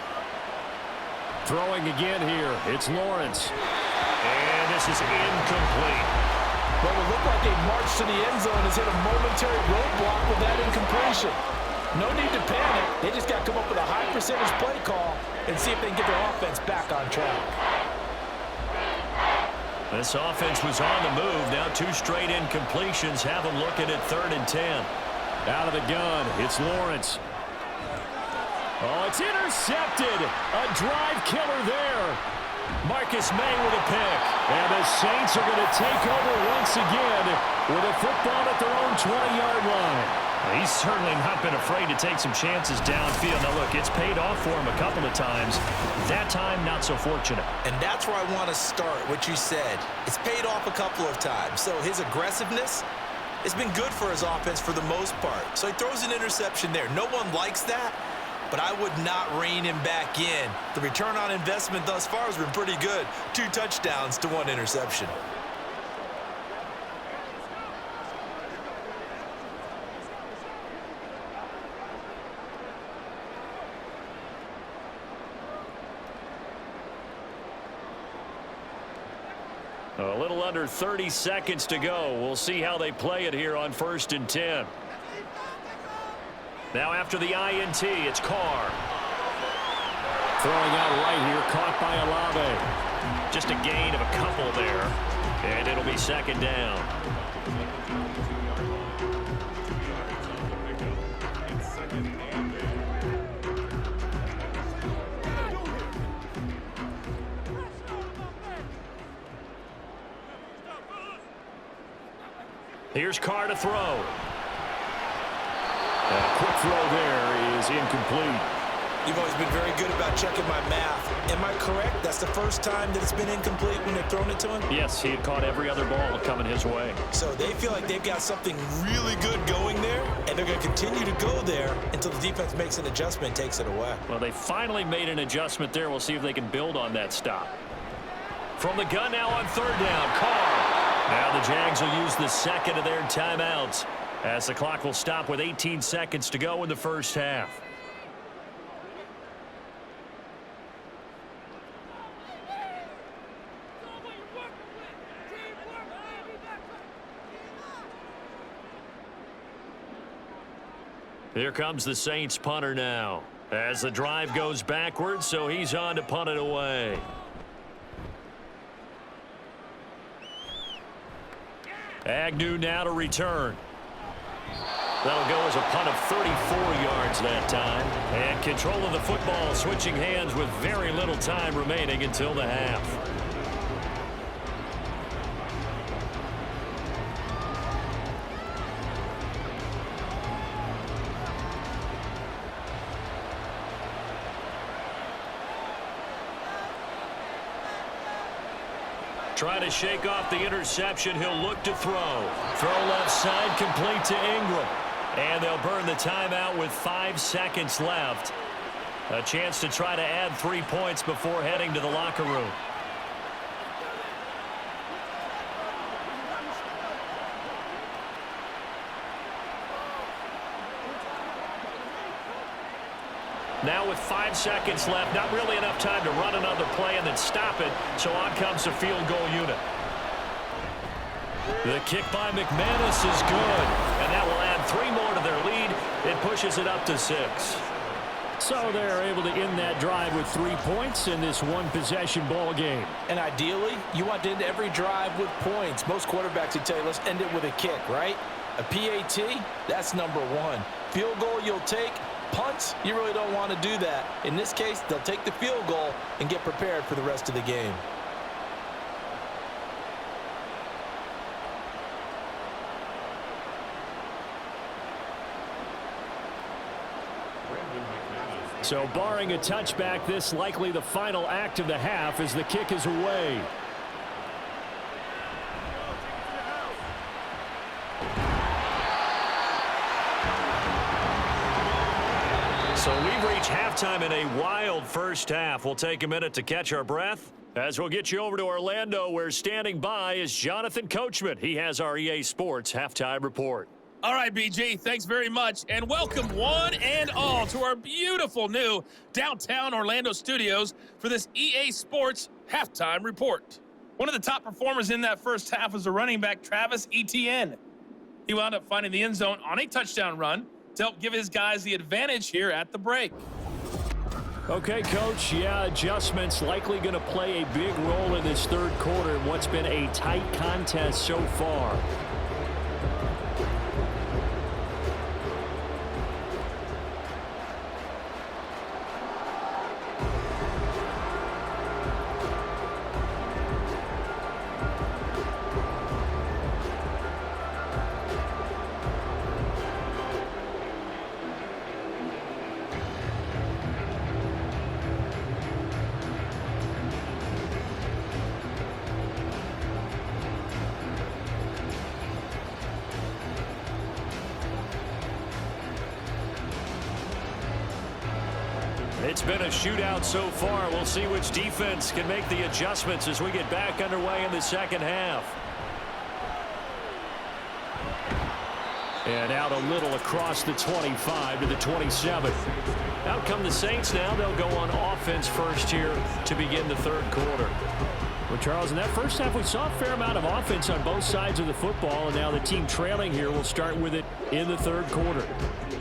Throwing again here, it's Lawrence. And this is incomplete. What would look like a march to the end zone has hit a momentary roadblock with that incompletion. No need to panic. They just got to come up with a high percentage play call and see if they can get their offense back on track. This offense was on the move. Now 2 straight incompletions have them looking at 3rd and 10. Out of the gun, it's Lawrence. Oh, it's intercepted. A drive killer there. Marcus May with a pick. And the Saints are going to take over once again with a football at their own 20-yard line. He's certainly not been afraid to take some chances downfield. Now, look, it's paid off for him a couple of times. That time, not so fortunate. And that's where I want to start, what you said. It's paid off a couple of times. So his aggressiveness has been good for his offense for the most part. So he throws an interception there. No one likes that. but I would not rein him back in. The return on investment thus far has been pretty good. 2 touchdowns to 1 interception. A little under 30 seconds to go. We'll see how they play it here on 1st and 10. Now after the INT, it's Carr. Throwing out right here, caught by Olave. Just a gain of a couple there, and it'll be 2nd down. Here's Carr to throw. A quick throw there is incomplete. You've always been very good about checking my math. Am I correct? That's the first time that it's been incomplete when they've thrown it to him? Yes, he had caught every other ball coming his way. So they feel like they've got something really good going there, and they're going to continue to go there until the defense makes an adjustment and takes it away. Well, they finally made an adjustment there. We'll see if they can build on that stop. From the gun now on 3rd down, Carr. Now the Jags will use the 2nd of their timeouts as the clock will stop with 18 seconds to go in the 1st half. Here comes the Saints punter now as the drive goes backwards, so he's on to punt it away. Agnew now to return. That'll go as a punt of 34 yards that time. And control of the football switching hands with very little time remaining until the half. Trying to shake off the interception. He'll look to throw. Throw left side, complete to Ingram. And they'll burn the timeout with 5 seconds left. A chance to try to add 3 points before heading to the locker room. Now with 5 seconds left, not really enough time to run another play and then stop it, so on comes the field goal unit. The kick by McManus is good, and that will add 3 more to their lead. It pushes it up to 6. So they're able to end that drive with 3 points in this one-possession ball game. And ideally, you want to end every drive with points. Most quarterbacks would tell you, let's end it with a kick, right? A PAT, that's number 1. Field goal you'll take. Punts, you really don't want to do that. In this case, they'll take the field goal and get prepared for the rest of the game. So barring a touchback, this likely the final act of the half as the kick is away. So we've reached halftime in a wild first half. We'll take a minute to catch our breath as we'll get you over to Orlando, where standing by is Jonathan Coachman. He has our EA Sports halftime report. All right, BG, thanks very much, and welcome one and all to our beautiful new downtown Orlando studios for this EA Sports halftime report. One of the top performers in that first half was the running back Travis Etienne. He wound up finding the end zone on a touchdown run to help give his guys the advantage here at the break. Okay, Coach, adjustments likely going to play a big role in this third quarter in what's been a tight contest so far. It's been a shootout so far. We'll see which defense can make the adjustments as we get back underway in the second half. And out a little across the 25 to the 27. Out come the Saints now. They'll go on offense first here to begin the third quarter. Well, Charles, in that first half, we saw a fair amount of offense on both sides of the football, and now the team trailing here will start with it in the third quarter.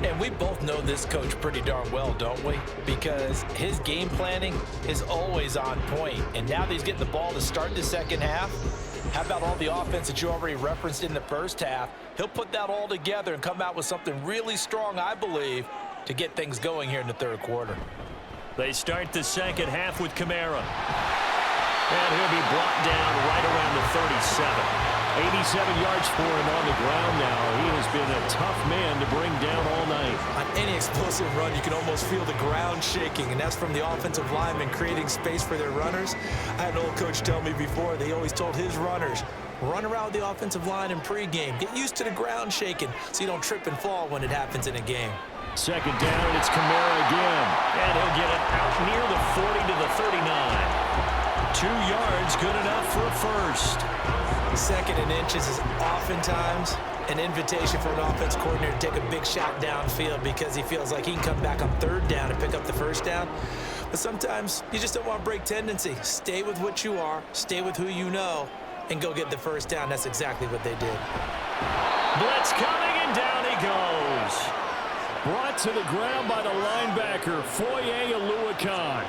And we both know this coach pretty darn well, don't we? Because his game planning is always on point. And now that he's getting the ball to start the second half, how about all the offense that you already referenced in the first half? He'll put that all together and come out with something really strong, I believe, to get things going here in the third quarter. They start the second half with Kamara. And he'll be brought down right around the 37. 87 yards for him on the ground now. He has been a tough man to bring down all night. On any explosive run, you can almost feel the ground shaking, and that's from the offensive linemen creating space for their runners. I had an old coach tell me before, they always told his runners, run around the offensive line in pregame. Get used to the ground shaking so you don't trip and fall when it happens in a game. Second down, it's Kamara again. And he'll get it out near the 40 to the 39. 2 yards, good enough for a first. Second and inches is oftentimes an invitation for an offense coordinator to take a big shot downfield because he feels like he can come back on third down and pick up the first down. But sometimes you just don't want to break tendency. Stay with what you are, stay with who you know, and go get the first down. That's exactly what they did. Blitz coming, and down he goes. Brought to the ground by the linebacker, Foye Oluokun.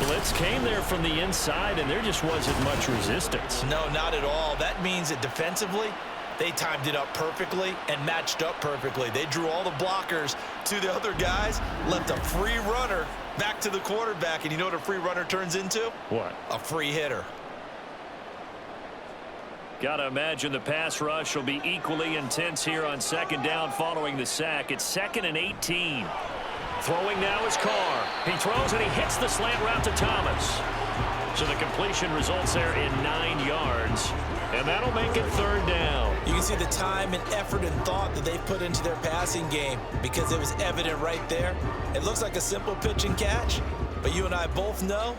Blitz came there from the inside, and there just wasn't much resistance. No, not at all. That means that defensively, they timed it up perfectly and matched up perfectly. They drew all the blockers to the other guys, left a free runner back to the quarterback, and you know what a free runner turns into? What? A free hitter. Got to imagine the pass rush will be equally intense here on second down following the sack. It's 2nd and 18. Throwing now is Carr. He throws and he hits the slant route to Thomas. So the completion results there in 9 yards. And that'll make it third down. You can see the time and effort and thought that they put into their passing game because it was evident right there. It looks like a simple pitch and catch, but you and I both know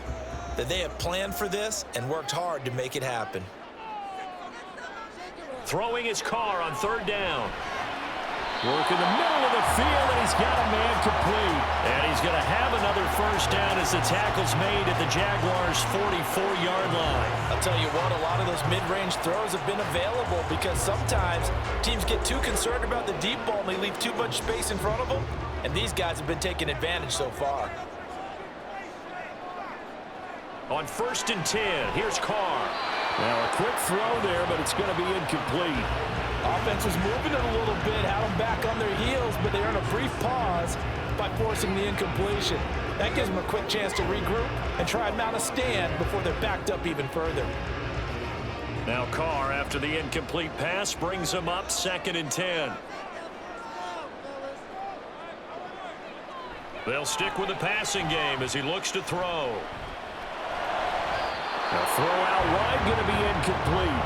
that they have planned for this and worked hard to make it happen. Throwing his Carr on third down. Work in the middle of the field, and he's got a man complete. And he's going to have another first down as the tackle's made at the Jaguars' 44-yard line. I'll tell you what, a lot of those mid-range throws have been available because sometimes teams get too concerned about the deep ball and they leave too much space in front of them. And these guys have been taking advantage so far. On 1st and 10, here's Carr. Now a quick throw there, but it's going to be incomplete. Offense was moving it a little bit, had them back on their heels, but they earn a brief pause by forcing the incompletion. That gives them a quick chance to regroup and try and mount a stand before they're backed up even further. Now Carr, after the incomplete pass, brings them up 2nd and 10. They'll stick with the passing game as he looks to throw. A throw out wide, going to be incomplete.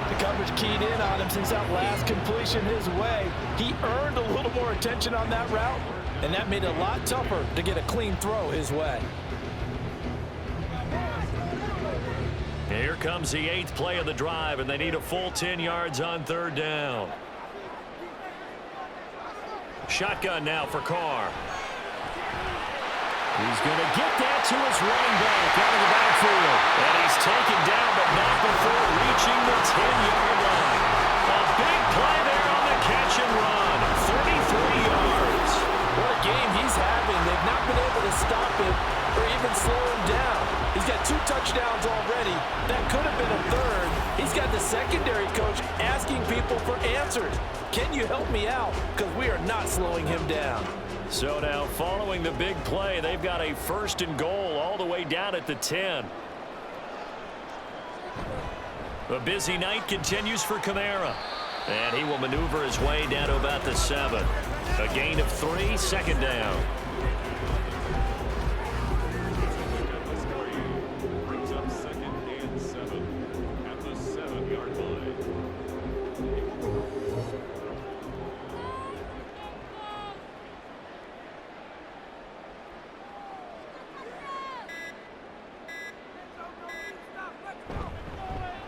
The coverage keyed in on him since that last completion his way. He earned a little more attention on that route, and that made it a lot tougher to get a clean throw his way. Here comes the 8th play of the drive, and they need a full 10 yards on third down. Shotgun now for Carr. He's going to get that to his running back out of the backfield. And he's taken down, but not before reaching the 10-yard line. A big play there on the catch and run. 33 yards. What a game he's having. They've not been able to stop him or even slow him down. He's got 2 touchdowns already. That could have been a third. He's got the secondary coach asking people for answers. Can you help me out? Because we are not slowing him down. So now following the big play, they've got a 1st and goal all the way down at the 10. A busy night continues for Kamara. And he will maneuver his way down to about the 7. A gain of 3, 2nd down. Brings up 2nd and 7 at the 7-yard line.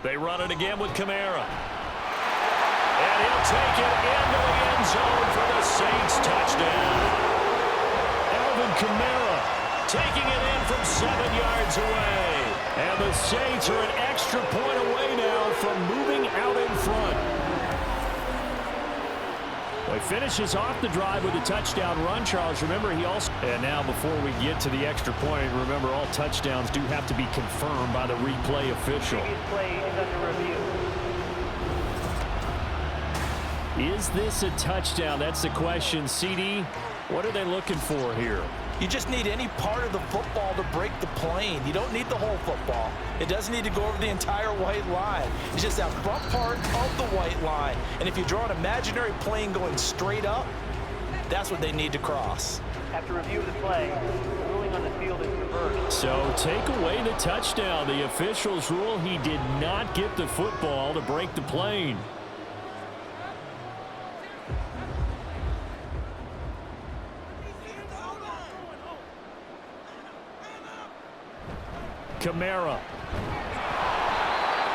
They run it again with Kamara. And he'll take it into the end zone for the Saints touchdown. Alvin Kamara taking it in from 7 yards away. And the Saints are an extra point away now from moving out in front. Well, he finishes off the drive with a touchdown run, Charles. Remember, he also... And now, before we get to the extra point, remember, all touchdowns do have to be confirmed by the replay official. Play is under review. Is this a touchdown? That's the question. CD, what are they looking for here? You just need any part of the football to break the plane. You don't need the whole football. It doesn't need to go over the entire white line. It's just that front part of the white line. And if you draw an imaginary plane going straight up, that's what they need to cross. After review of the play, the ruling on the field is reversed. So take away the touchdown. The officials rule he did not get the football to break the plane. Kamara.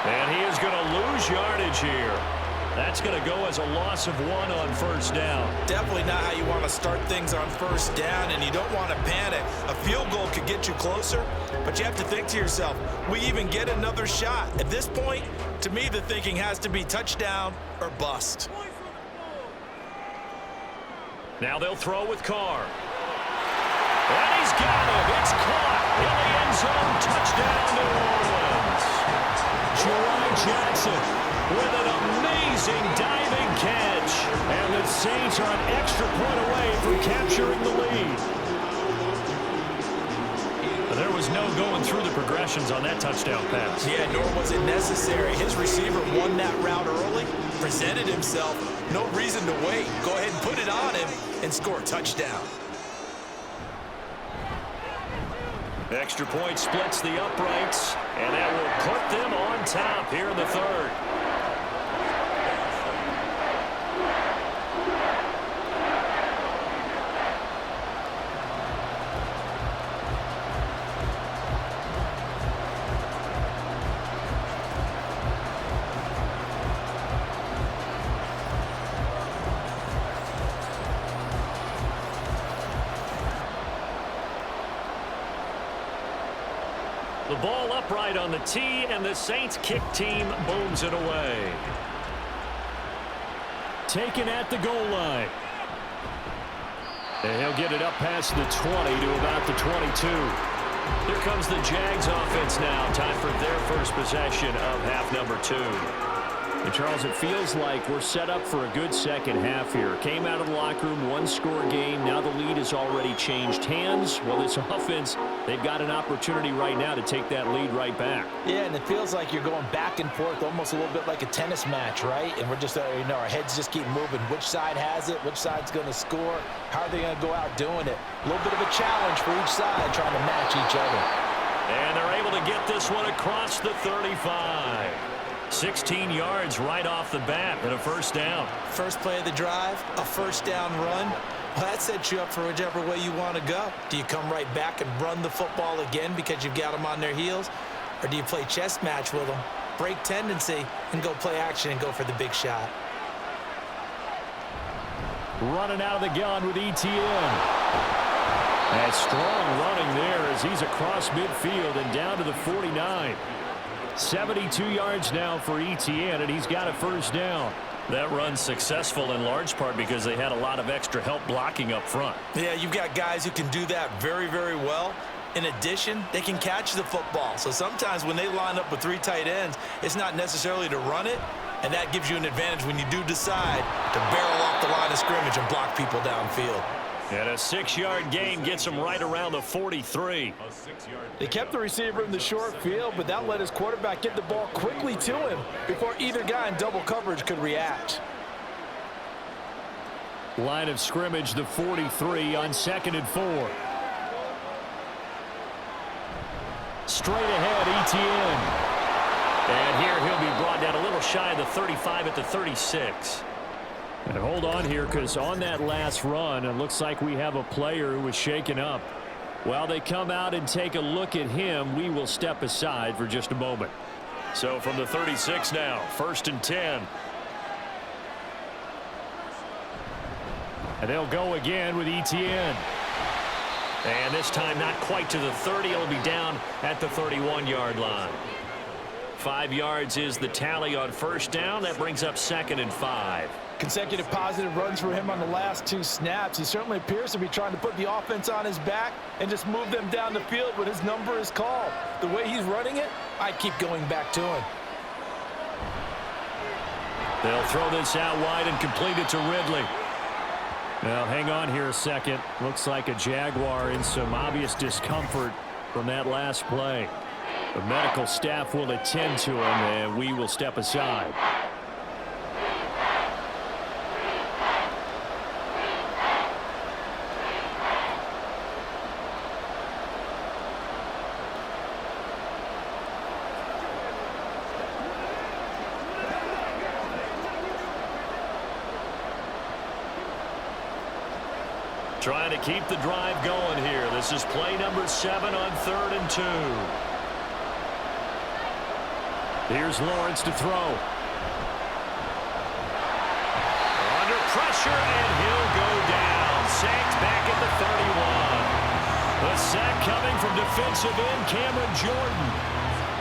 And he is going to lose yardage here. That's going to go as a loss of 1 on first down. Definitely not how you want to start things on first down, and you don't want to panic. A field goal could get you closer, but you have to think to yourself, we even get another shot. At this point, to me, the thinking has to be touchdown or bust. Now they'll throw with Carr. And he's got him. It's caught in the end zone. Touchdown, New Orleans. Jerome Jackson with an amazing diving catch. And the Saints are an extra point away from capturing the lead. There was no going through the progressions on that touchdown pass. Yeah, nor was it necessary. His receiver won that route early, presented himself. No reason to wait. Go ahead and put it on him and score a touchdown. Extra point splits the uprights, and that will put them on top here in the third. The ball upright on the tee, and the Saints kick team booms it away. Taken at the goal line. And he'll get it up past the 20 to about the 22. Here comes the Jags offense now. Time for their first possession of half number 2. And Charles, it feels like we're set up for a good second half here. Came out of the locker room, 1-score game. Now the lead has already changed hands. Well, this offense, they've got an opportunity right now to take that lead right back. Yeah, and it feels like you're going back and forth, almost a little bit like a tennis match, right? And we're just, our heads just keep moving. Which side has it? Which side's going to score? How are they going to go out doing it? A little bit of a challenge for each side, trying to match each other. And they're able to get this one across the 35. 16 yards right off the bat and a first down. First play of the drive, a first down run. Well, that sets you up for whichever way you want to go. Do you come right back and run the football again because you've got them on their heels? Or do you play chess match with them, break tendency, and go play action and go for the big shot? Running out of the gun with ETN. And strong running there as he's across midfield and down to the 49. 72 yards now for ETN, and he's got a first down. That run's successful in large part because they had a lot of extra help blocking up front. Yeah, you've got guys who can do that very, very well. In addition, they can catch the football. So sometimes when they line up with 3 tight ends, it's not necessarily to run it, and that gives you an advantage when you do decide to barrel off the line of scrimmage and block people downfield. And a 6-yard gain gets him right around the 43. They kept the receiver in the short field, but that let his quarterback get the ball quickly to him before either guy in double coverage could react. Line of scrimmage, the 43 on 2nd and 4. Straight ahead, ETN. And here he'll be brought down a little shy of the 35 at the 36. And hold on here, because on that last run, it looks like we have a player who was shaken up. While they come out and take a look at him, we will step aside for just a moment. So from the 36 now, 1st and 10. And they'll go again with ETN. And this time not quite to the 30. It'll be down at the 31-yard line. 5 yards is the tally on 1st down. That brings up 2nd and 5. Consecutive positive runs for him on the last 2 snaps. He certainly appears to be trying to put the offense on his back and just move them down the field when his number is called. The way he's running it, I keep going back to him. They'll throw this out wide and complete it to Ridley. Now, hang on here a second. Looks like a Jaguar in some obvious discomfort from that last play. The medical staff will attend to him, and we will step aside. Trying to keep the drive going here. This is play number 7 on 3rd and 2. Here's Lawrence to throw. Under pressure, and he'll go down. Sacked back at the 31. The sack coming from defensive end Cameron Jordan.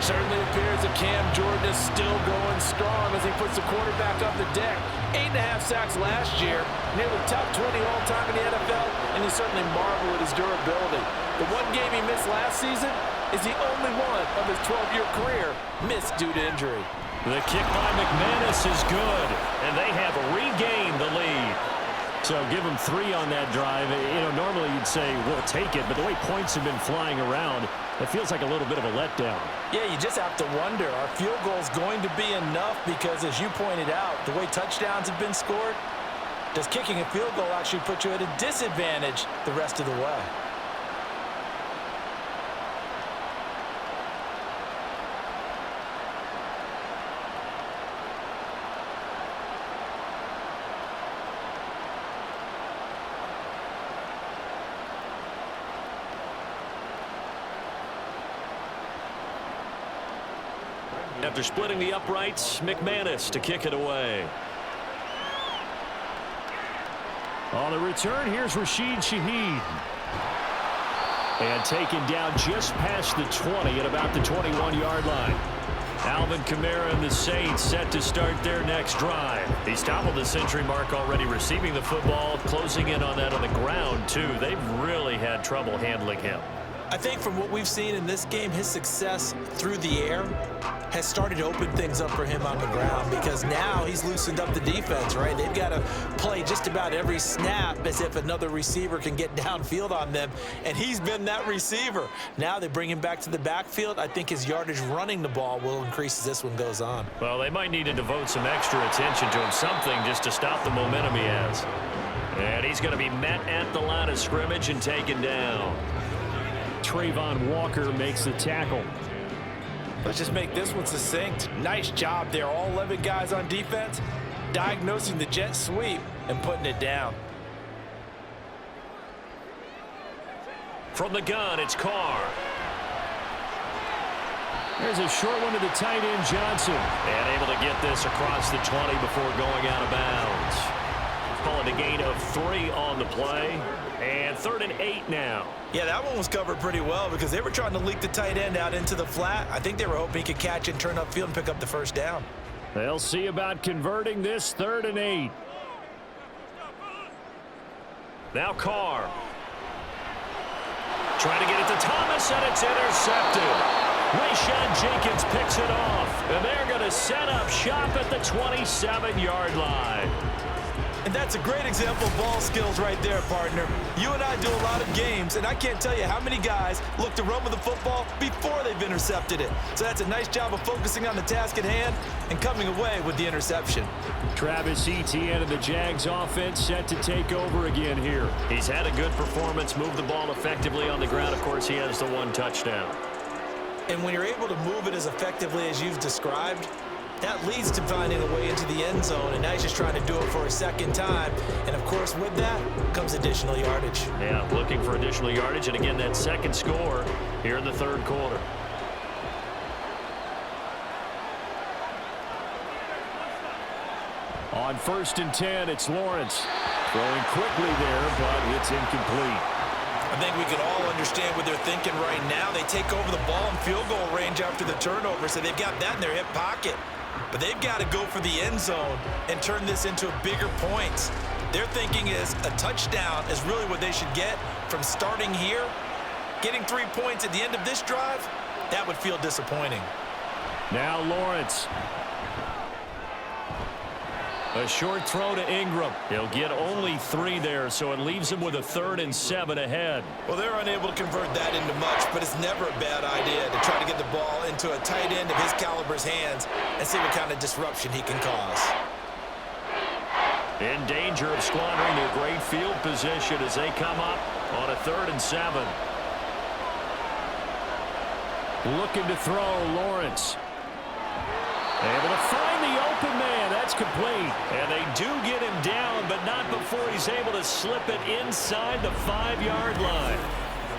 Certainly appears that Cam Jordan is still going strong as he puts the quarterback on the deck. 8.5 sacks last year, nearly top 20 all-time in the NFL, and you certainly marvel at his durability. The one game he missed last season is the only one of his 12-year career missed due to injury. The kick by McManus is good, and they have regained the lead. So give them 3 on that drive. You know, normally you'd say, we'll take it, but the way points have been flying around, it feels like a little bit of a letdown. Yeah, you just have to wonder, are field goals going to be enough? Because as you pointed out, the way touchdowns have been scored, does kicking a field goal actually put you at a disadvantage the rest of the way? After splitting the uprights, McManus to kick it away. On the return, here's Rashid Shaheed. And taken down just past the 20 at about the 21-yard line. Alvin Kamara and the Saints set to start their next drive. He's toppled the century mark already receiving the football, closing in on that on the ground, too. They've really had trouble handling him. I think from what we've seen in this game, his success through the air has started to open things up for him on the ground, because now he's loosened up the defense, right? They've got to play just about every snap as if another receiver can get downfield on them, and he's been that receiver. Now they bring him back to the backfield. I think his yardage running the ball will increase as this one goes on. Well, they might need to devote some extra attention to him, something just to stop the momentum he has. And he's going to be met at the line of scrimmage and taken down. Trayvon Walker makes the tackle. Let's just make this one succinct. Nice job there. All 11 guys on defense diagnosing the jet sweep and putting it down. From the gun, it's Carr. There's a short one to the tight end, Johnson. And able to get this across the 20 before going out of bounds. Call it a gain of 3 on the play. And 3rd and 8 now. Yeah, that one was covered pretty well because they were trying to leak the tight end out into the flat. I think they were hoping he could catch and turn upfield and pick up the first down. They'll see about converting this 3rd and 8. Now Carr. Trying to get it to Thomas, and it's intercepted. Rayshawn Jenkins picks it off, and they're going to set up shop at the 27-yard line. And that's a great example of ball skills right there, partner. You and I do a lot of games, and I can't tell you how many guys look to run with the football before they've intercepted it. So that's a nice job of focusing on the task at hand and coming away with the interception. Travis Etienne of the Jags offense set to take over again here. He's had a good performance, moved the ball effectively on the ground. Of course, he has the 1 touchdown. And when you're able to move it as effectively as you've described, that leads to finding a way into the end zone, and now he's just trying to do it for a second time. And, of course, with that comes additional yardage. Yeah, looking for additional yardage, and again, that second score here in the 3rd quarter. On 1st and 10, it's Lawrence. Throwing quickly there, but it's incomplete. I think we can all understand what they're thinking right now. They take over the ball in field goal range after the turnover, so they've got that in their hip pocket. But they've got to go for the end zone and turn this into bigger points. Their thinking is a touchdown is really what they should get from starting here. Getting 3 points at the end of this drive, that would feel disappointing. Now Lawrence. A short throw to Ingram. He'll get only 3 there, so it leaves him with a 3rd and 7 ahead. Well, they're unable to convert that into much, but it's never a bad idea to try to get the ball into a tight end of his caliber's hands and see what kind of disruption he can cause. In danger of squandering their great field position as they come up on a 3rd and 7. Looking to throw, Lawrence. Able to find the open man. That's complete. And they do get him down, but not before he's able to slip it inside the 5-yard line.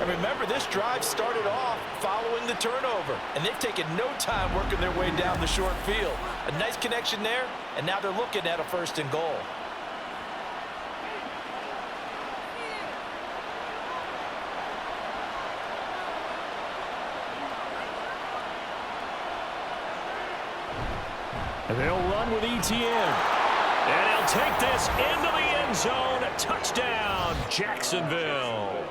And remember, this drive started off following the turnover, and they've taken no time working their way down the short field. A nice connection there, and now they're looking at a 1st and goal. And they'll run with ETN. And he'll take this into the end zone. Touchdown, Jacksonville.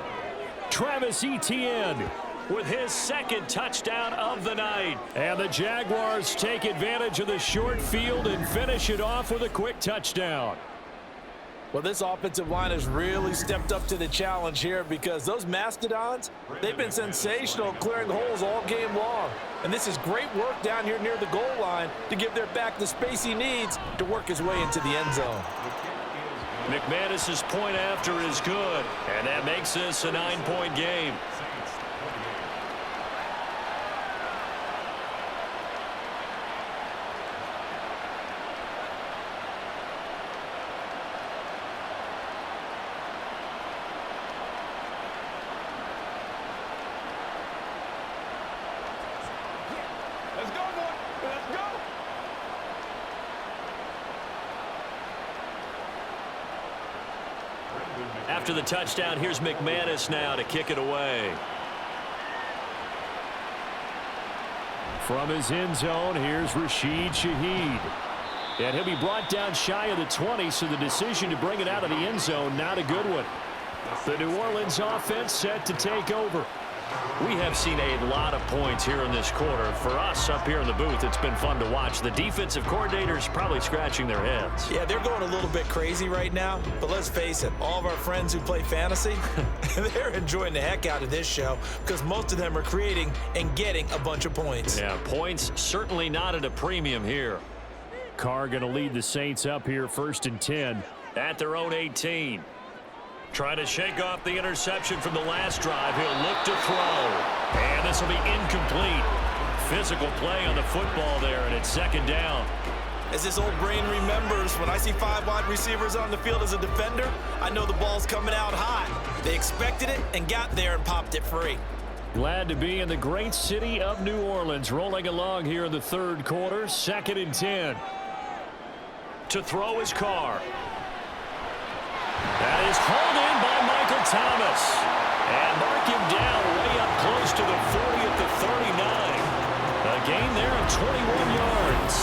Travis Etienne with his 2nd touchdown of the night. And the Jaguars take advantage of the short field and finish it off with a quick touchdown. Well, this offensive line has really stepped up to the challenge here because those Mastodons, they've been sensational clearing holes all game long. And this is great work down here near the goal line to give their back the space he needs to work his way into the end zone. McManus's point after is good, and that makes this a 9-point game. Let's go, boy. Let's go. After the touchdown, here's McManus now to kick it away. From his end zone, here's Rashid Shaheed. And he'll be brought down shy of the 20, so the decision to bring it out of the end zone, not a good one. The New Orleans offense set to take over. We have seen a lot of points here in this quarter. For us up here in the booth, it's been fun to watch. The defensive coordinators probably scratching their heads. Yeah, they're going a little bit crazy right now, but let's face it, all of our friends who play fantasy, they're enjoying the heck out of this show because most of them are creating and getting a bunch of points. Yeah, points certainly not at a premium here. Carr going to lead the Saints up here 1st and 10 at their own 18. Trying to shake off the interception from the last drive. He'll look to throw. And this will be incomplete. Physical play on the football there, and it's 2nd down. As this old brain remembers, when I see 5 wide receivers on the field as a defender, I know the ball's coming out hot. They expected it and got there and popped it free. Glad to be in the great city of New Orleans, rolling along here in the 3rd quarter. 2nd and 10. To throw is Carr. That is hauled in by Michael Thomas. And mark him down way up close to the 40 at the 39. A gain there of 21 yards.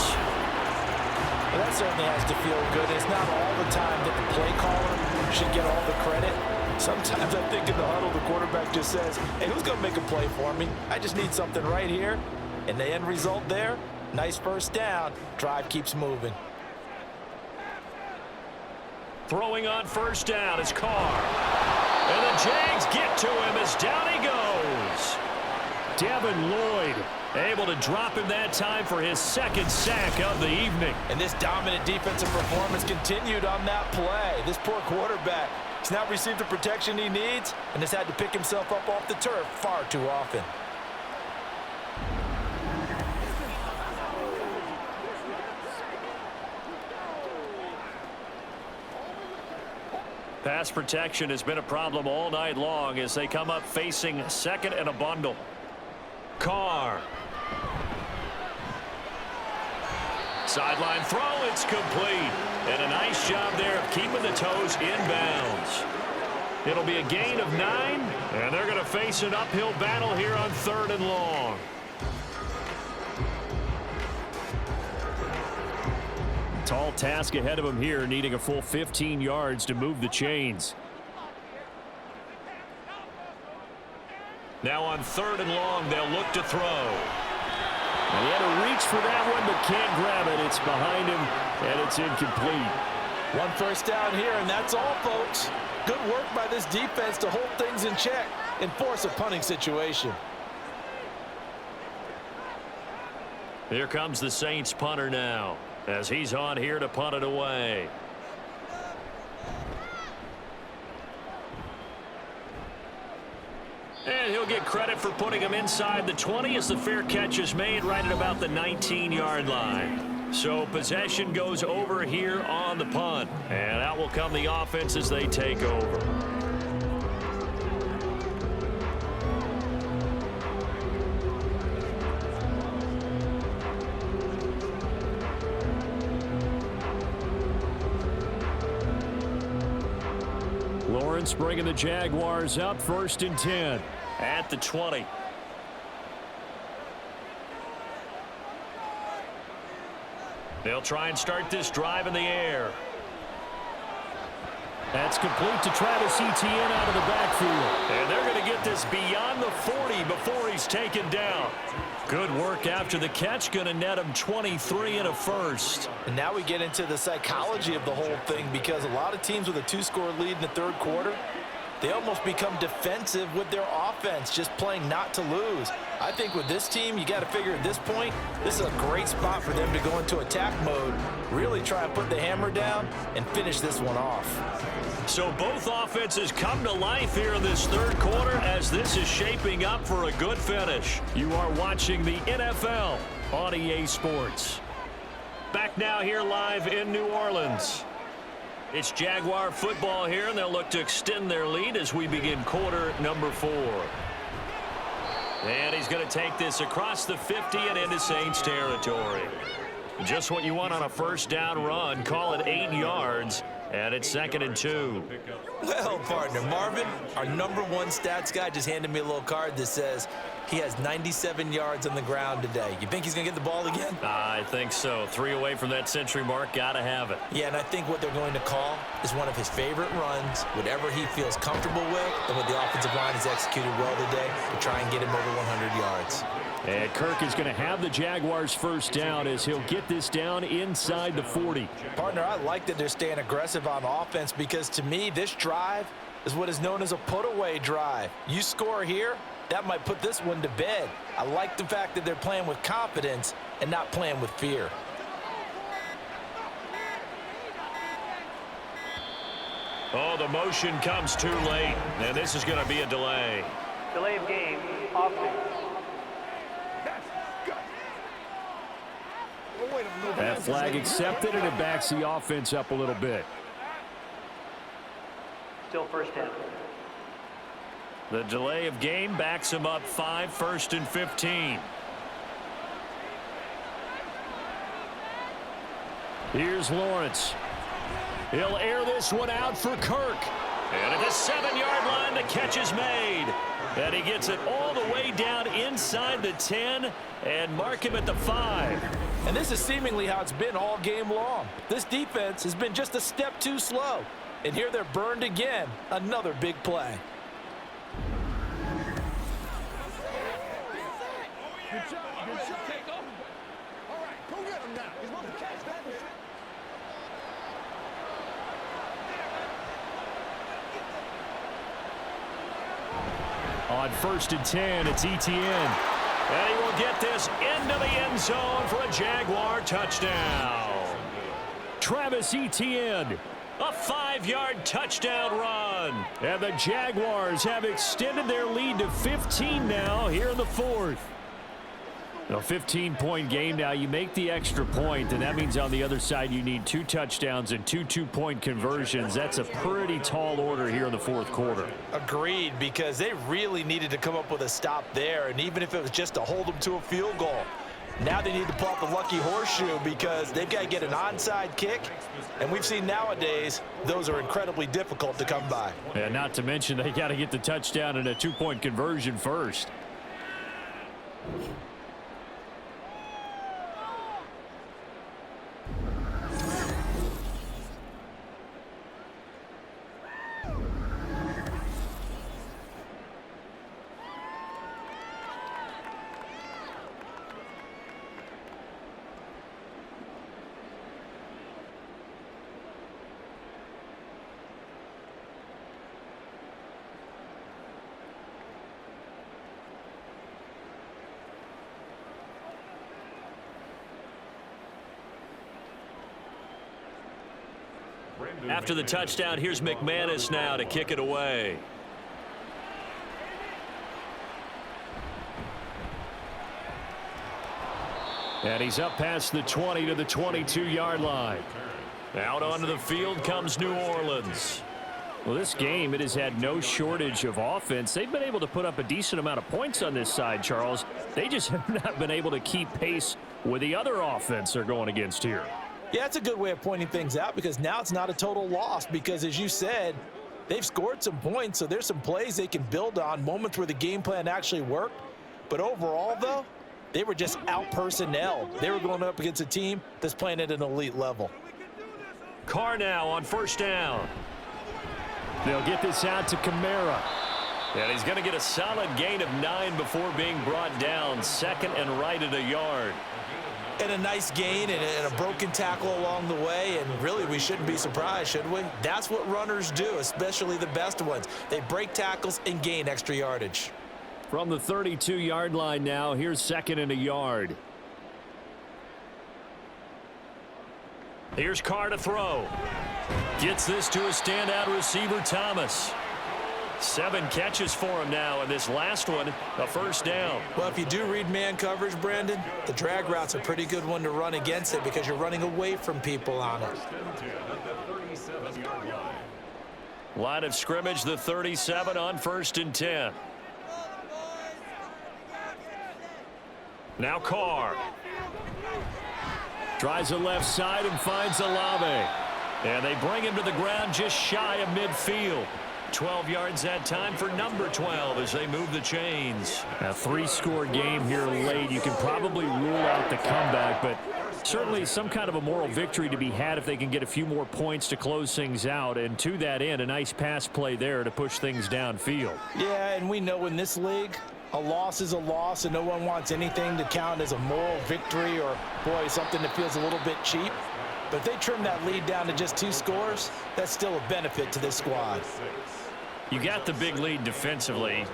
Well, that certainly has to feel good. It's not all the time that the play caller should get all the credit. Sometimes I think in the huddle, the quarterback just says, hey, who's going to make a play for me? I just need something right here. And the end result there, nice 1st down. Drive keeps moving. Throwing on 1st down is Carr. And the Jags get to him as down he goes. Devin Lloyd able to drop him that time for his 2nd sack of the evening. And this dominant defensive performance continued on that play. This poor quarterback has not received the protection he needs and has had to pick himself up off the turf far too often. Pass protection has been a problem all night long as they come up facing 2nd and a bundle. Carr. Sideline throw, it's complete. And a nice job there of keeping the toes in bounds. It'll be a gain of 9, and they're going to face an uphill battle here on 3rd and long. Tall task ahead of him here, needing a full 15 yards to move the chains. Now on 3rd and long, they'll look to throw. And he had to reach for that one, but can't grab it. It's behind him, and it's incomplete. 1 first down here, and that's all, folks. Good work by this defense to hold things in check and force a punting situation. Here comes the Saints punter now, as he's on here to punt it away. And he'll get credit for putting him inside the 20 as the fair catch is made right at about the 19-yard line. So possession goes over here on the punt. And out will come the offense as they take over. Lawrence bringing the Jaguars up 1st and 10 at the 20. They'll try and start this drive in the air. That's complete to Travis Etienne out of the backfield. And they're going to get this beyond the 40 before he's taken down. Good work after the catch. Going to net him 23 and a first. And now we get into the psychology of the whole thing, because a lot of teams with a 2-score lead in the 3rd quarter, they almost become defensive with their offense, just playing not to lose. I think with this team, you got to figure at this point, this is a great spot for them to go into attack mode, really try and put the hammer down and finish this one off. So both offenses come to life here in this 3rd quarter as this is shaping up for a good finish. You are watching the NFL on EA Sports. Back now here live in New Orleans. It's Jaguar football here, and they'll look to extend their lead as we begin quarter number 4. And he's going to take this across the 50 and into Saints territory. Just what you want on a 1st down run. Call it 8 yards, and it's 2nd and 2. Well, partner, Marvin, our #1 stats guy, just handed me a little card that says he has 97 yards on the ground today. You think he's going to get the ball again? I think so. 3 away from that century mark. Got to have it. Yeah, and I think what they're going to call is one of his favorite runs, whatever he feels comfortable with, and what the offensive line has executed well today to try and get him over 100 yards. And Kirk is going to have the Jaguars 1st down as he'll get this down inside the 40. Partner, I like that they're staying aggressive on offense, because to me, this drive is what is known as a put-away drive. You score here, that might put this one to bed. I like the fact that they're playing with confidence and not playing with fear. Oh, the motion comes too late, and this is going to be a delay. Delay of game, offense. That flag accepted, and it backs the offense up a little bit. Still 1st down. The delay of game backs him up 5, 1st and 15. Here's Lawrence. He'll air this one out for Kirk. And at the 7-yard line, the catch is made. And he gets it all the way down inside the 10 and mark him at the 5. And this is seemingly how it's been all game long. This defense has been just a step too slow. And here they're burned again. Another big play. On 1st and 10, it's Etienne. And he will get this into the end zone for a Jaguar touchdown. Travis Etienne, a 5-yard touchdown run. And the Jaguars have extended their lead to 15 now here in the 4th. A 15-point game now. You make the extra point, and that means on the other side you need 2 touchdowns and 2 two-point conversions. That's a pretty tall order here in the 4th quarter. Agreed, because they really needed to come up with a stop there, and even if it was just to hold them to a field goal. Now they need to pull out the lucky horseshoe because they've got to get an onside kick. And we've seen nowadays those are incredibly difficult to come by. And not to mention they got to get the touchdown and a two-point conversion first. After the touchdown, here's McManus now to kick it away. And he's up past the 20 to the 22-yard line. Out onto the field comes New Orleans. Well, this game, it has had no shortage of offense. They've been able to put up a decent amount of points on this side, Charles. They just have not been able to keep pace with the other offense they're going against here. Yeah, that's a good way of pointing things out because now it's not a total loss because, as you said, they've scored some points, so there's some plays they can build on, moments where the game plan actually worked. But overall, though, they were just out-personnel. They were going up against a team that's playing at an elite level. Carr now on first down. They'll get this out to Kamara. And he's going to get a solid gain of 9 before being brought down. Second and right at a yard. And a nice gain and a broken tackle along the way, and really we shouldn't be surprised, should we? That's what runners do, especially the best ones. They break tackles and gain extra yardage. From the 32-yard line now, here's second and a yard. Here's Carr to throw. Gets this to a standout receiver, Thomas. 7 catches for him now, and this last one, a first down. Well, if you do read man coverage, Brandon, the drag route's a pretty good one to run against it because you're running away from people on it. Line of scrimmage, the 37 on first and 10. Now Carr. Tries the left side and finds Olave. And they bring him to the ground just shy of midfield. 12 yards that time for number 12 as they move the chains. A 3-score game here late. You can probably rule out the comeback, but certainly some kind of a moral victory to be had if they can get a few more points to close things out. And to that end, a nice pass play there to push things downfield. Yeah, and we know in this league, a loss is a loss, and no one wants anything to count as a moral victory or, boy, something that feels a little bit cheap. But if they trim that lead down to just 2 scores, that's still a benefit to this squad. You got the big lead defensively,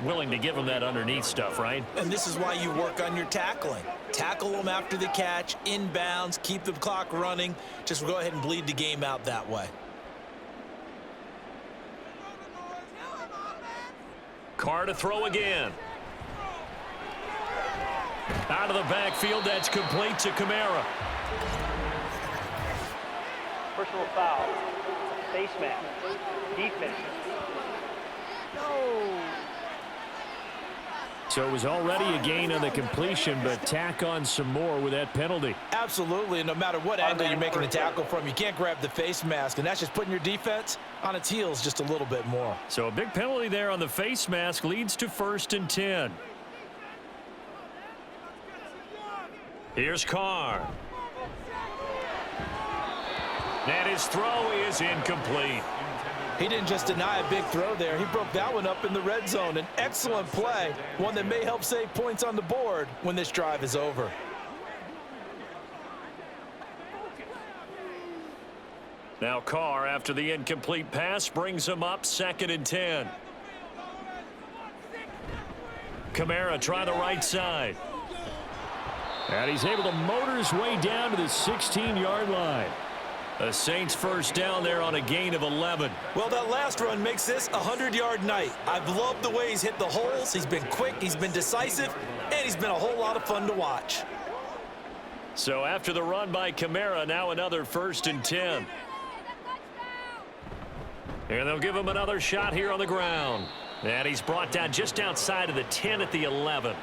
willing to give them that underneath stuff, right? And this is why you work on your tackling. Tackle them after the catch, inbounds, keep the clock running. Just go ahead and bleed the game out that way. Carr to throw again. Out of the backfield, that's complete to Kamara. Personal foul. Face mask. Defense. No. So it was already a gain on the completion, but tack on some more with that penalty. Absolutely, and no matter what angle you're making the tackle from, you can't grab the face mask, and that's just putting your defense on its heels just a little bit more. So a big penalty there on the face mask leads to first and 10. Here's Carr. And his throw is incomplete. He didn't just deny a big throw there. He broke that one up in the red zone. An excellent play, one that may help save points on the board when this drive is over. Now Carr, after the incomplete pass, brings him up second and 10. Kamara try the right side. And he's able to motor his way down to the 16-yard line. The Saints first down there on a gain of 11. Well, that last run makes this a 100-yard night. I've loved the way he's hit the holes. He's been quick, he's been decisive, and he's been a whole lot of fun to watch. So after the run by Kamara, now another first and 10. And they'll give him another shot here on the ground. And he's brought down just outside of the 10 at the 11.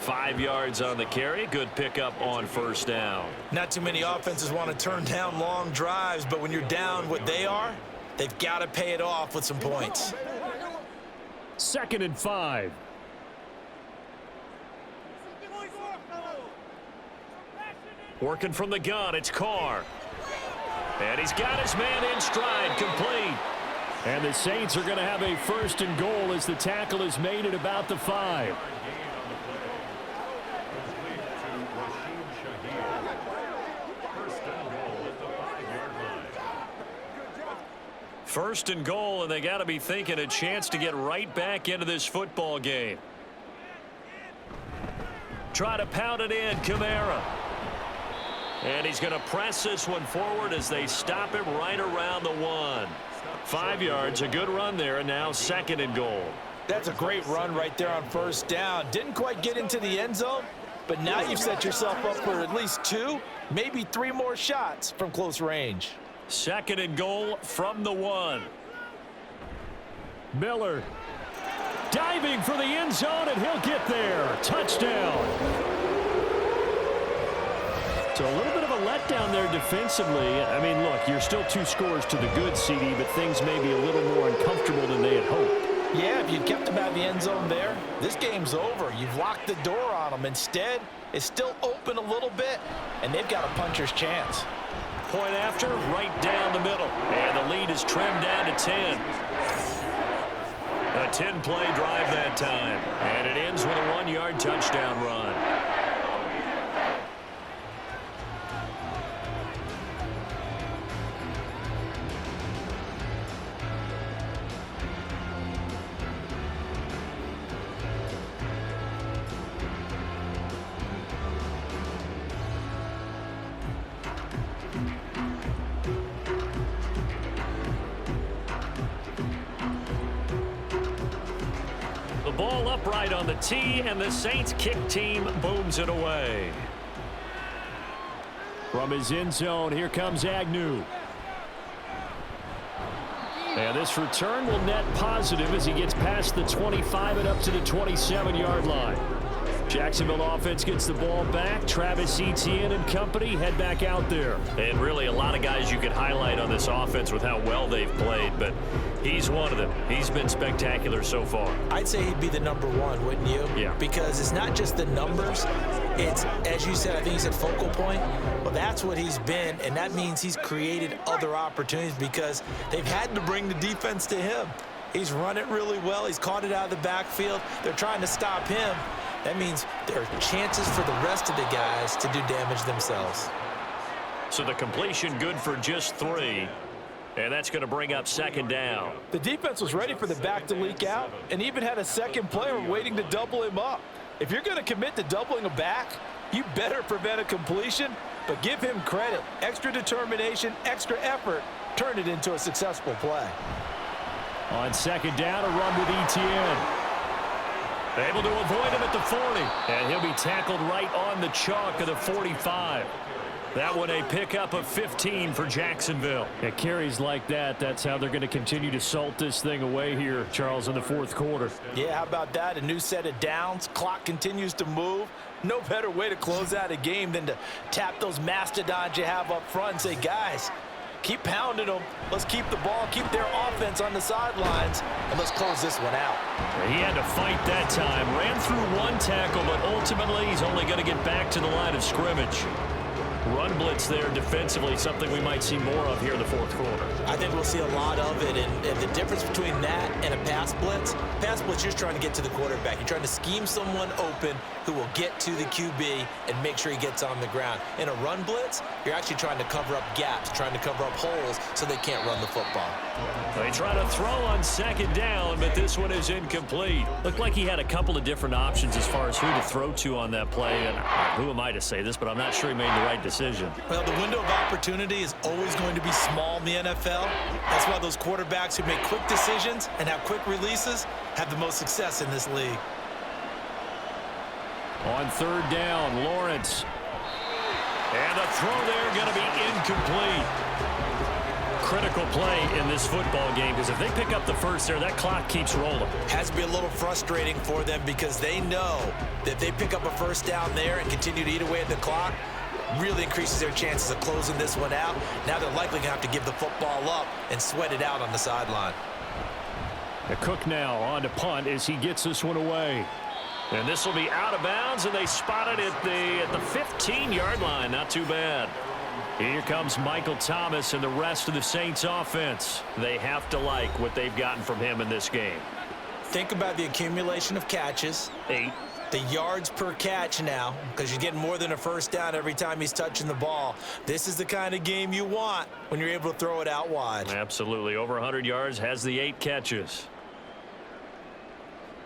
5 yards on the carry. Good pickup on first down. Not too many offenses want to turn down long drives, but when you're down what they are, they've got to pay it off with some points. 2nd and 5. Working from the gun, it's Carr. And he's got his man in stride, complete. And the Saints are going to have a 1st and goal as the tackle is made at about the 5. First and goal, and they got to be thinking a chance to get right back into this football game. Try to pound it in, Kamara. And he's going to press this one forward as they stop him right around the 1. 5 yards, a good run there, and now 2nd and goal. That's a great run right there on first down. Didn't quite get into the end zone, but now you've set yourself up for at least 2, maybe 3 more shots from close range. 2nd and goal from the 1. Miller diving for the end zone, and he'll get there. Touchdown. So a little bit of a letdown there defensively. I mean, look, you're still 2 scores to the good, CD, but things may be a little more uncomfortable than they had hoped. Yeah, if you'd kept them out of the end zone there, this game's over. You've locked the door on them. Instead, it's still open a little bit, and they've got a puncher's chance. Point after, right down the middle. And the lead is trimmed down to 10. A 10-play drive that time. And it ends with a 1-yard touchdown run. Ball upright on the tee, and the Saints kick team booms it away. From his end zone, here comes Agnew. And this return will net positive as he gets past the 25 and up to the 27-yard line. Jacksonville offense gets the ball back. Travis Etienne and company head back out there. And really a lot of guys you could highlight on this offense with how well they've played, but he's one of them. He's been spectacular so far. I'd say he'd be the number 1, wouldn't you? Yeah. Because it's not just the numbers. It's, as you said, I think you said focal point. Well, that's what he's been, and that means he's created other opportunities because they've had to bring the defense to him. He's run it really well. He's caught it out of the backfield. They're trying to stop him. That means there are chances for the rest of the guys to do damage themselves. So the completion good for just 3. And that's going to bring up 2nd down. The defense was ready for the back to leak out and even had a second player waiting to double him up. If you're going to commit to doubling a back, you better prevent a completion, but give him credit. Extra determination, extra effort, turn it into a successful play. On 2nd down, a run with Etienne. Able to avoid him at the 40. And he'll be tackled right on the chalk of the 45. That one a pickup of 15 for Jacksonville. At carries like that, that's how they're going to continue to salt this thing away here, Charles, in the 4th quarter. Yeah, how about that? A new set of downs. Clock continues to move. No better way to close out a game than to tap those mastodons you have up front and say, guys, keep pounding them. Let's keep the ball, keep their offense on the sidelines, and let's close this one out. He had to fight that time. Ran through 1 tackle, but ultimately he's only going to get back to the line of scrimmage. Run blitz there defensively, something we might see more of here in the 4th quarter. I think we'll see a lot of it, and the difference between that and a pass blitz, you're just trying to get to the quarterback. You're trying to scheme someone open who will get to the QB and make sure he gets on the ground. In a run blitz, you're actually trying to cover up gaps, trying to cover up holes so they can't run the football. They try to throw on 2nd down, but this one is incomplete. Looked like he had a couple of different options as far as who to throw to on that play, and who am I to say this, but I'm not sure he made the right decision. Well, the window of opportunity is always going to be small in the NFL. That's why those quarterbacks who make quick decisions and have quick releases have the most success in this league. On 3rd down, Lawrence. And the throw there going to be incomplete. critical play in this football game because if they pick up the first there, that clock keeps rolling. Has to be a little frustrating for them because they know that if they pick up a first down there and continue to eat away at the clock, really increases their chances of closing this one out. Now they're likely going to have to give the football up and sweat it out on the sideline. The Cook now on to punt as he gets this one away. And this will be out of bounds, and they spot it at the 15-yard line. Not too bad. Here comes Michael Thomas and the rest of the Saints offense. They have to like what they've gotten from him in this game. Think about the accumulation of catches. 8. The yards per catch now, because you're getting more than a first down every time he's touching the ball. This is the kind of game you want when you're able to throw it out wide. Absolutely. Over 100 yards, has the 8 catches.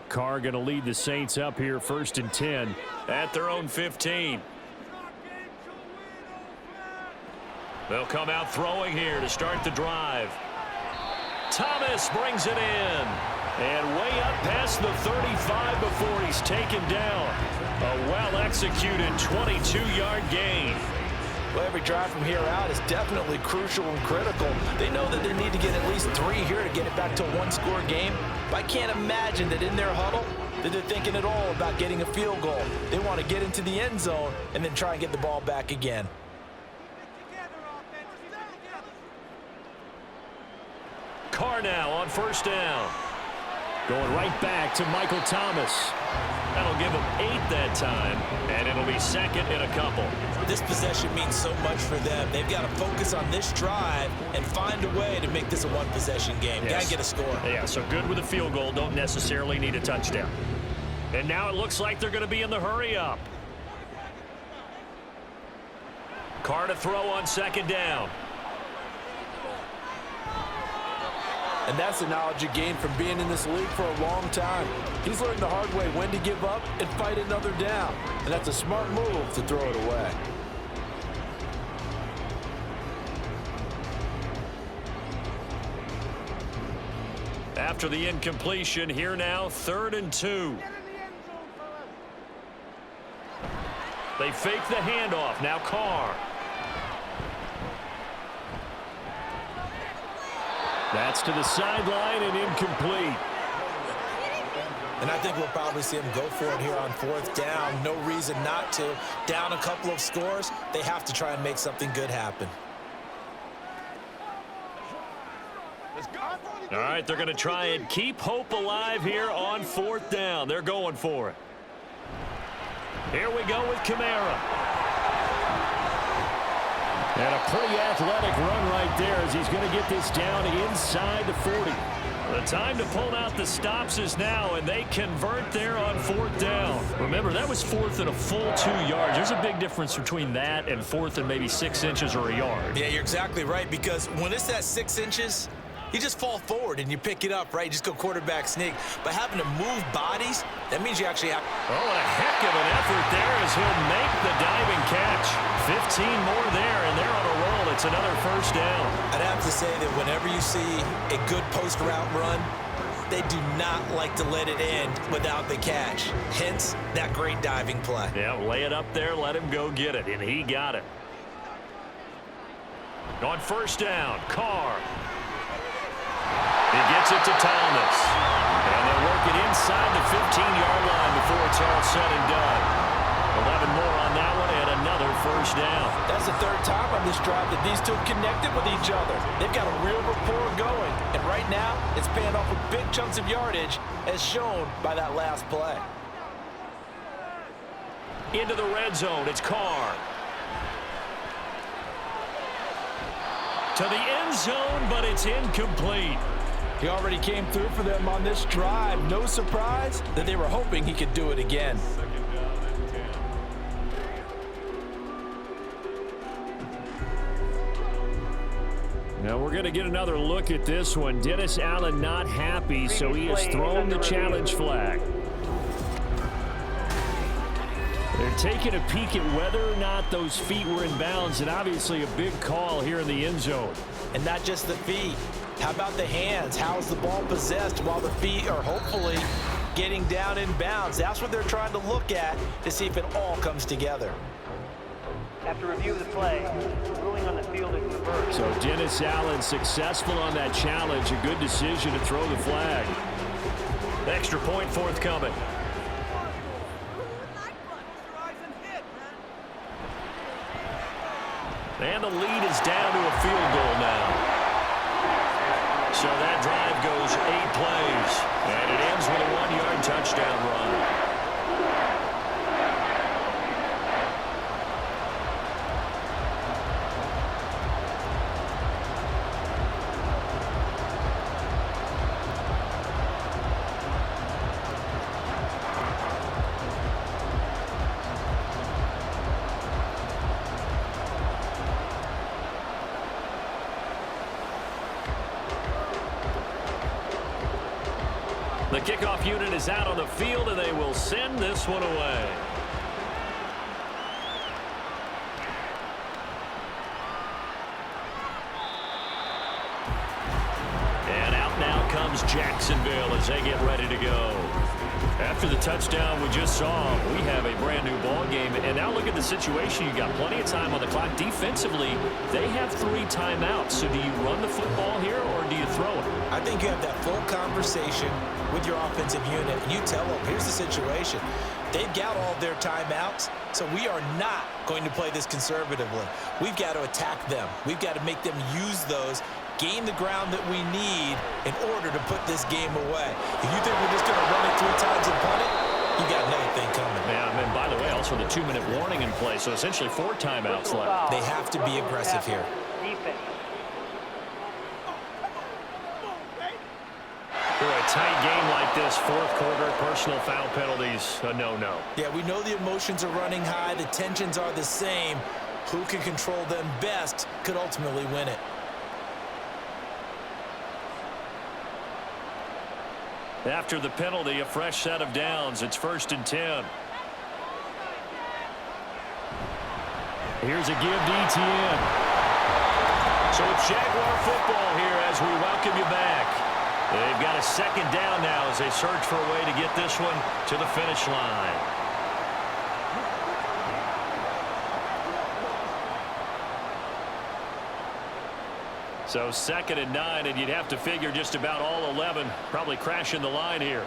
Carr going to lead the Saints up here 1st and 10 at their own 15. They'll come out throwing here to start the drive. Thomas brings it in. And way up past the 35 before he's taken down. A well-executed 22-yard gain. Well, every drive from here out is definitely crucial and critical. They know that they need to get at least 3 here to get it back to a one-score game. But I can't imagine that in their huddle that they're thinking at all about getting a field goal. They want to get into the end zone and then try and get the ball back again. Carr now on 1st down. Going right back to Michael Thomas. That'll give him 8 that time, and it'll be 2nd and a couple. This possession means so much for them. They've got to focus on this drive and find a way to make this a one-possession game. Yes. Got to get a score. Yeah, so good with a field goal. Don't necessarily need a touchdown. And now it looks like they're going to be in the hurry-up. Carr to throw on 2nd down. And that's the knowledge you gain from being in this league for a long time. He's learned the hard way when to give up and fight another down. And that's a smart move to throw it away. After the incompletion, here now, 3rd and 2. They fake the handoff. Now Carr. That's to the sideline and incomplete. And I think we'll probably see him go for it here on 4th down. No reason not to. Down a couple of scores, they have to try and make something good happen. All right, they're going to try and keep hope alive here on 4th down. They're going for it. Here we go with Kamara. And a pretty athletic run right there as he's going to get this down inside the 40. The time to pull out the stops is now, and they convert there on 4th down. Remember, that was 4th and a full 2 yards. There's a big difference between that and 4th and maybe 6 inches or a yard. Yeah, you're exactly right, because when it's at 6 inches, you just fall forward and you pick it up, right? You just go quarterback sneak. But having to move bodies, that means you actually have... Oh, and a heck of an effort there as he'll make the diving catch. 15 more there, and they're on a roll. It's another 1st down. I'd have to say that whenever you see a good post route run, they do not like to let it end without the catch. Hence, that great diving play. Yeah, lay it up there, let him go get it, and he got it. On 1st down, Carr. He gets it to Thomas. And they work it inside the 15-yard line before it's all said and done. 11 more on that one and another 1st down. That's the 3rd time on this drive that these two connected with each other. They've got a real rapport going. And right now, it's paying off with big chunks of yardage as shown by that last play. Into the red zone, it's Carr. To the end zone, but it's incomplete. He already came through for them on this drive. No surprise that they were hoping he could do it again. Now we're going to get another look at this one. Dennis Allen not happy, so he has thrown the challenge flag. They're taking a peek at whether or not those feet were in bounds, and obviously a big call here in the end zone. And not just the feet. How about the hands? How's the ball possessed while the feet are hopefully getting down in bounds? That's what they're trying to look at to see if it all comes together. After review of the play, ruling on the field is reversed. So Dennis Allen successful on that challenge. A good decision to throw the flag. Extra point forthcoming. And the lead is down to a field goal now. So that drive goes 8 plays. And it ends with a 1-yard touchdown run. The kickoff unit is out on the field, and they will send this one away. And out now comes Jacksonville as they get ready to go. After the touchdown we just saw, we have a brand new ball game. And now look at the situation. You got plenty of time on the clock. Defensively, they have 3 timeouts. So do you run the football here or do you throw it? I think you have that full conversation with your offensive unit, and you tell them, here's the situation. They've got all their timeouts, so we are not going to play this conservatively. We've got to attack them. We've got to make them use those, gain the ground that we need in order to put this game away. If you think we're just going to run it 3 times and punt it, you got another thing coming. Yeah, and by the way, also the 2-minute warning in play, so essentially 4 timeouts left. They have to be aggressive here. Defense. For a tight game like this, 4th quarter, personal foul penalties, a no-no. Yeah, we know the emotions are running high. The tensions are the same. Who can control them best could ultimately win it. After the penalty, a fresh set of downs. It's 1st and 10. Here's a give to ETN. So it's Jaguar football here as we welcome you back. They've got a 2nd down now as they search for a way to get this one to the finish line. So 2nd and 9, and you'd have to figure just about all 11 probably crashing the line here.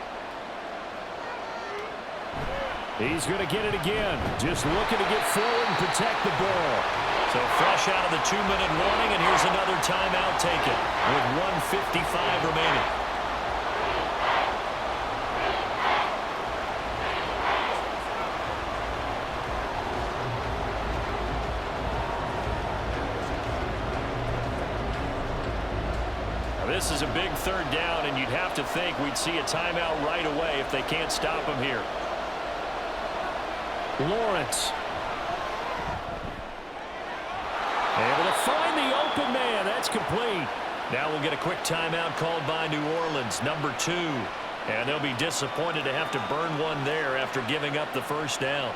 He's going to get it again. Just looking to get forward and protect the ball. So fresh out of the 2-minute warning, and here's another timeout taken with 1:55 remaining. Now this is a big 3rd down, and you'd have to think we'd see a timeout right away if they can't stop him here. Lawrence. Able to find the open man. That's complete. Now we'll get a quick timeout called by New Orleans, number 2. And they'll be disappointed to have to burn one there after giving up the 1st down.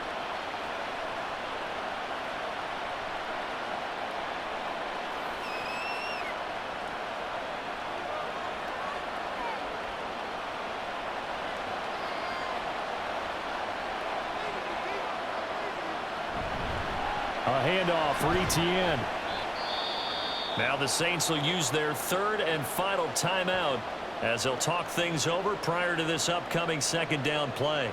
A handoff for ETN. Now the Saints will use their 3rd and final timeout as they'll talk things over prior to this upcoming 2nd down play.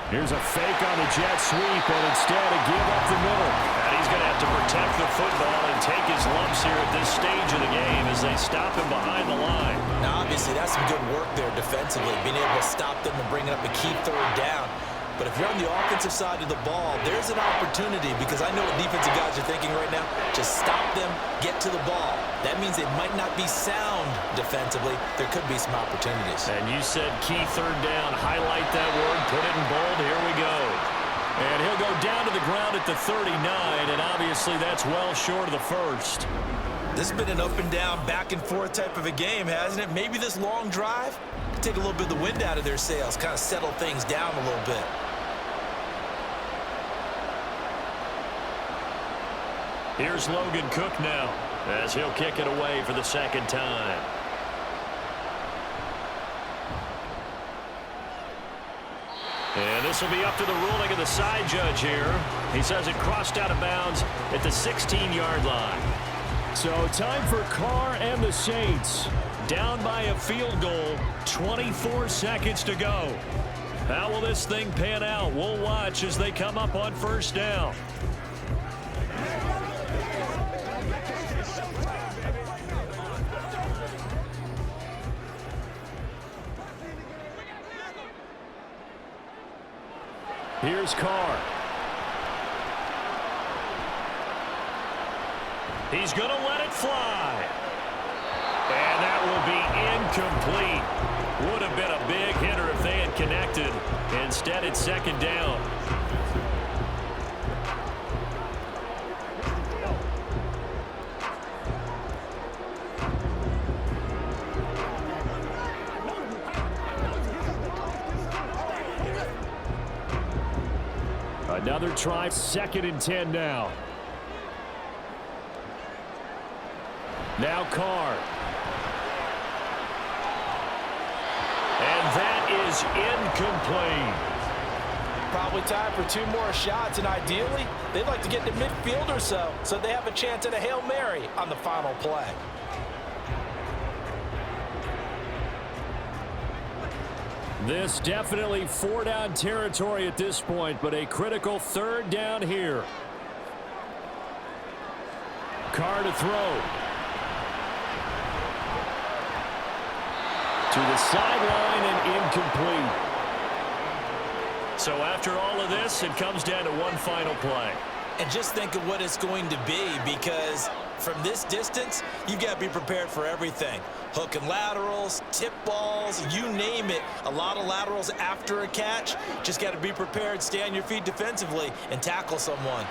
Here's a fake on the jet sweep, and instead a give up the middle. And he's going to have to protect the football and take his lumps here at this stage of the game as they stop him behind the line. Now, obviously, that's some good work there defensively, being able to stop them and bringing up a key 3rd down. But if you're on the offensive side of the ball, there's an opportunity, because I know what defensive guys are thinking right now. Just stop them, get to the ball. That means they might not be sound defensively. There could be some opportunities. And you said key 3rd down. Highlight that word. Put it in bold. Here we go. And he'll go down to the ground at the 39, and obviously that's well short of the 1st. This has been an up and down, back and forth type of a game, hasn't it? Maybe this long drive take a little bit of the wind out of their sails, kind of settle things down a little bit. Here's Logan Cook now as he'll kick it away for the second time. And this will be up to the ruling of the side judge here. He says it crossed out of bounds at the 16-yard line. So time for Carr and the Saints. Down by a field goal, 24 seconds to go. How will this thing pan out? We'll watch as they come up on first down. Here's Carr. He's going to let it fly. And that will be incomplete. Would have been a big hitter if they had connected. Instead, it's second down. Another try, 2nd and 10 now. Now Carr. And that is incomplete. Probably time for 2 more shots, and ideally, they'd like to get to midfield or so they have a chance at a Hail Mary on the final play. This definitely 4-down territory at this point, but a critical 3rd down here. Carr to throw. To the sideline and incomplete. So after all of this, it comes down to one final play. And just think of what it's going to be, because from this distance, you've got to be prepared for everything. Hook and laterals, tip balls, you name it. A lot of laterals after a catch. Just got to be prepared, stay on your feet defensively, and tackle someone.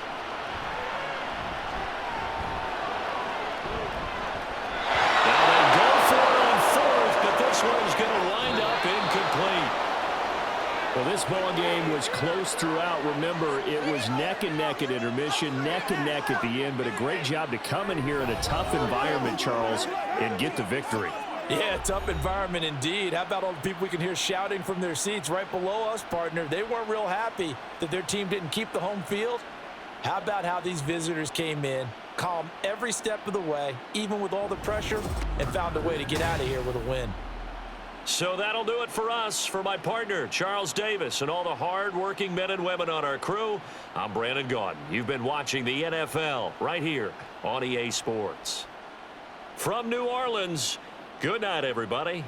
Now they go for it on 4th, but this one's going to wind up incomplete. Well, this ball game was close throughout. Remember, it was neck and neck at intermission, neck and neck at the end, but a great job to come in here in a tough environment, Charles, and get the victory. Yeah, tough environment indeed. How about all the people we can hear shouting from their seats right below us, partner? They weren't real happy that their team didn't keep the home field. How about how these visitors came in, calm every step of the way, even with all the pressure, and found a way to get out of here with a win. So that'll do it for us. For my partner, Charles Davis, and all the hard-working men and women on our crew, I'm Brandon Gaudin. You've been watching the NFL right here on EA Sports. From New Orleans, good night, everybody.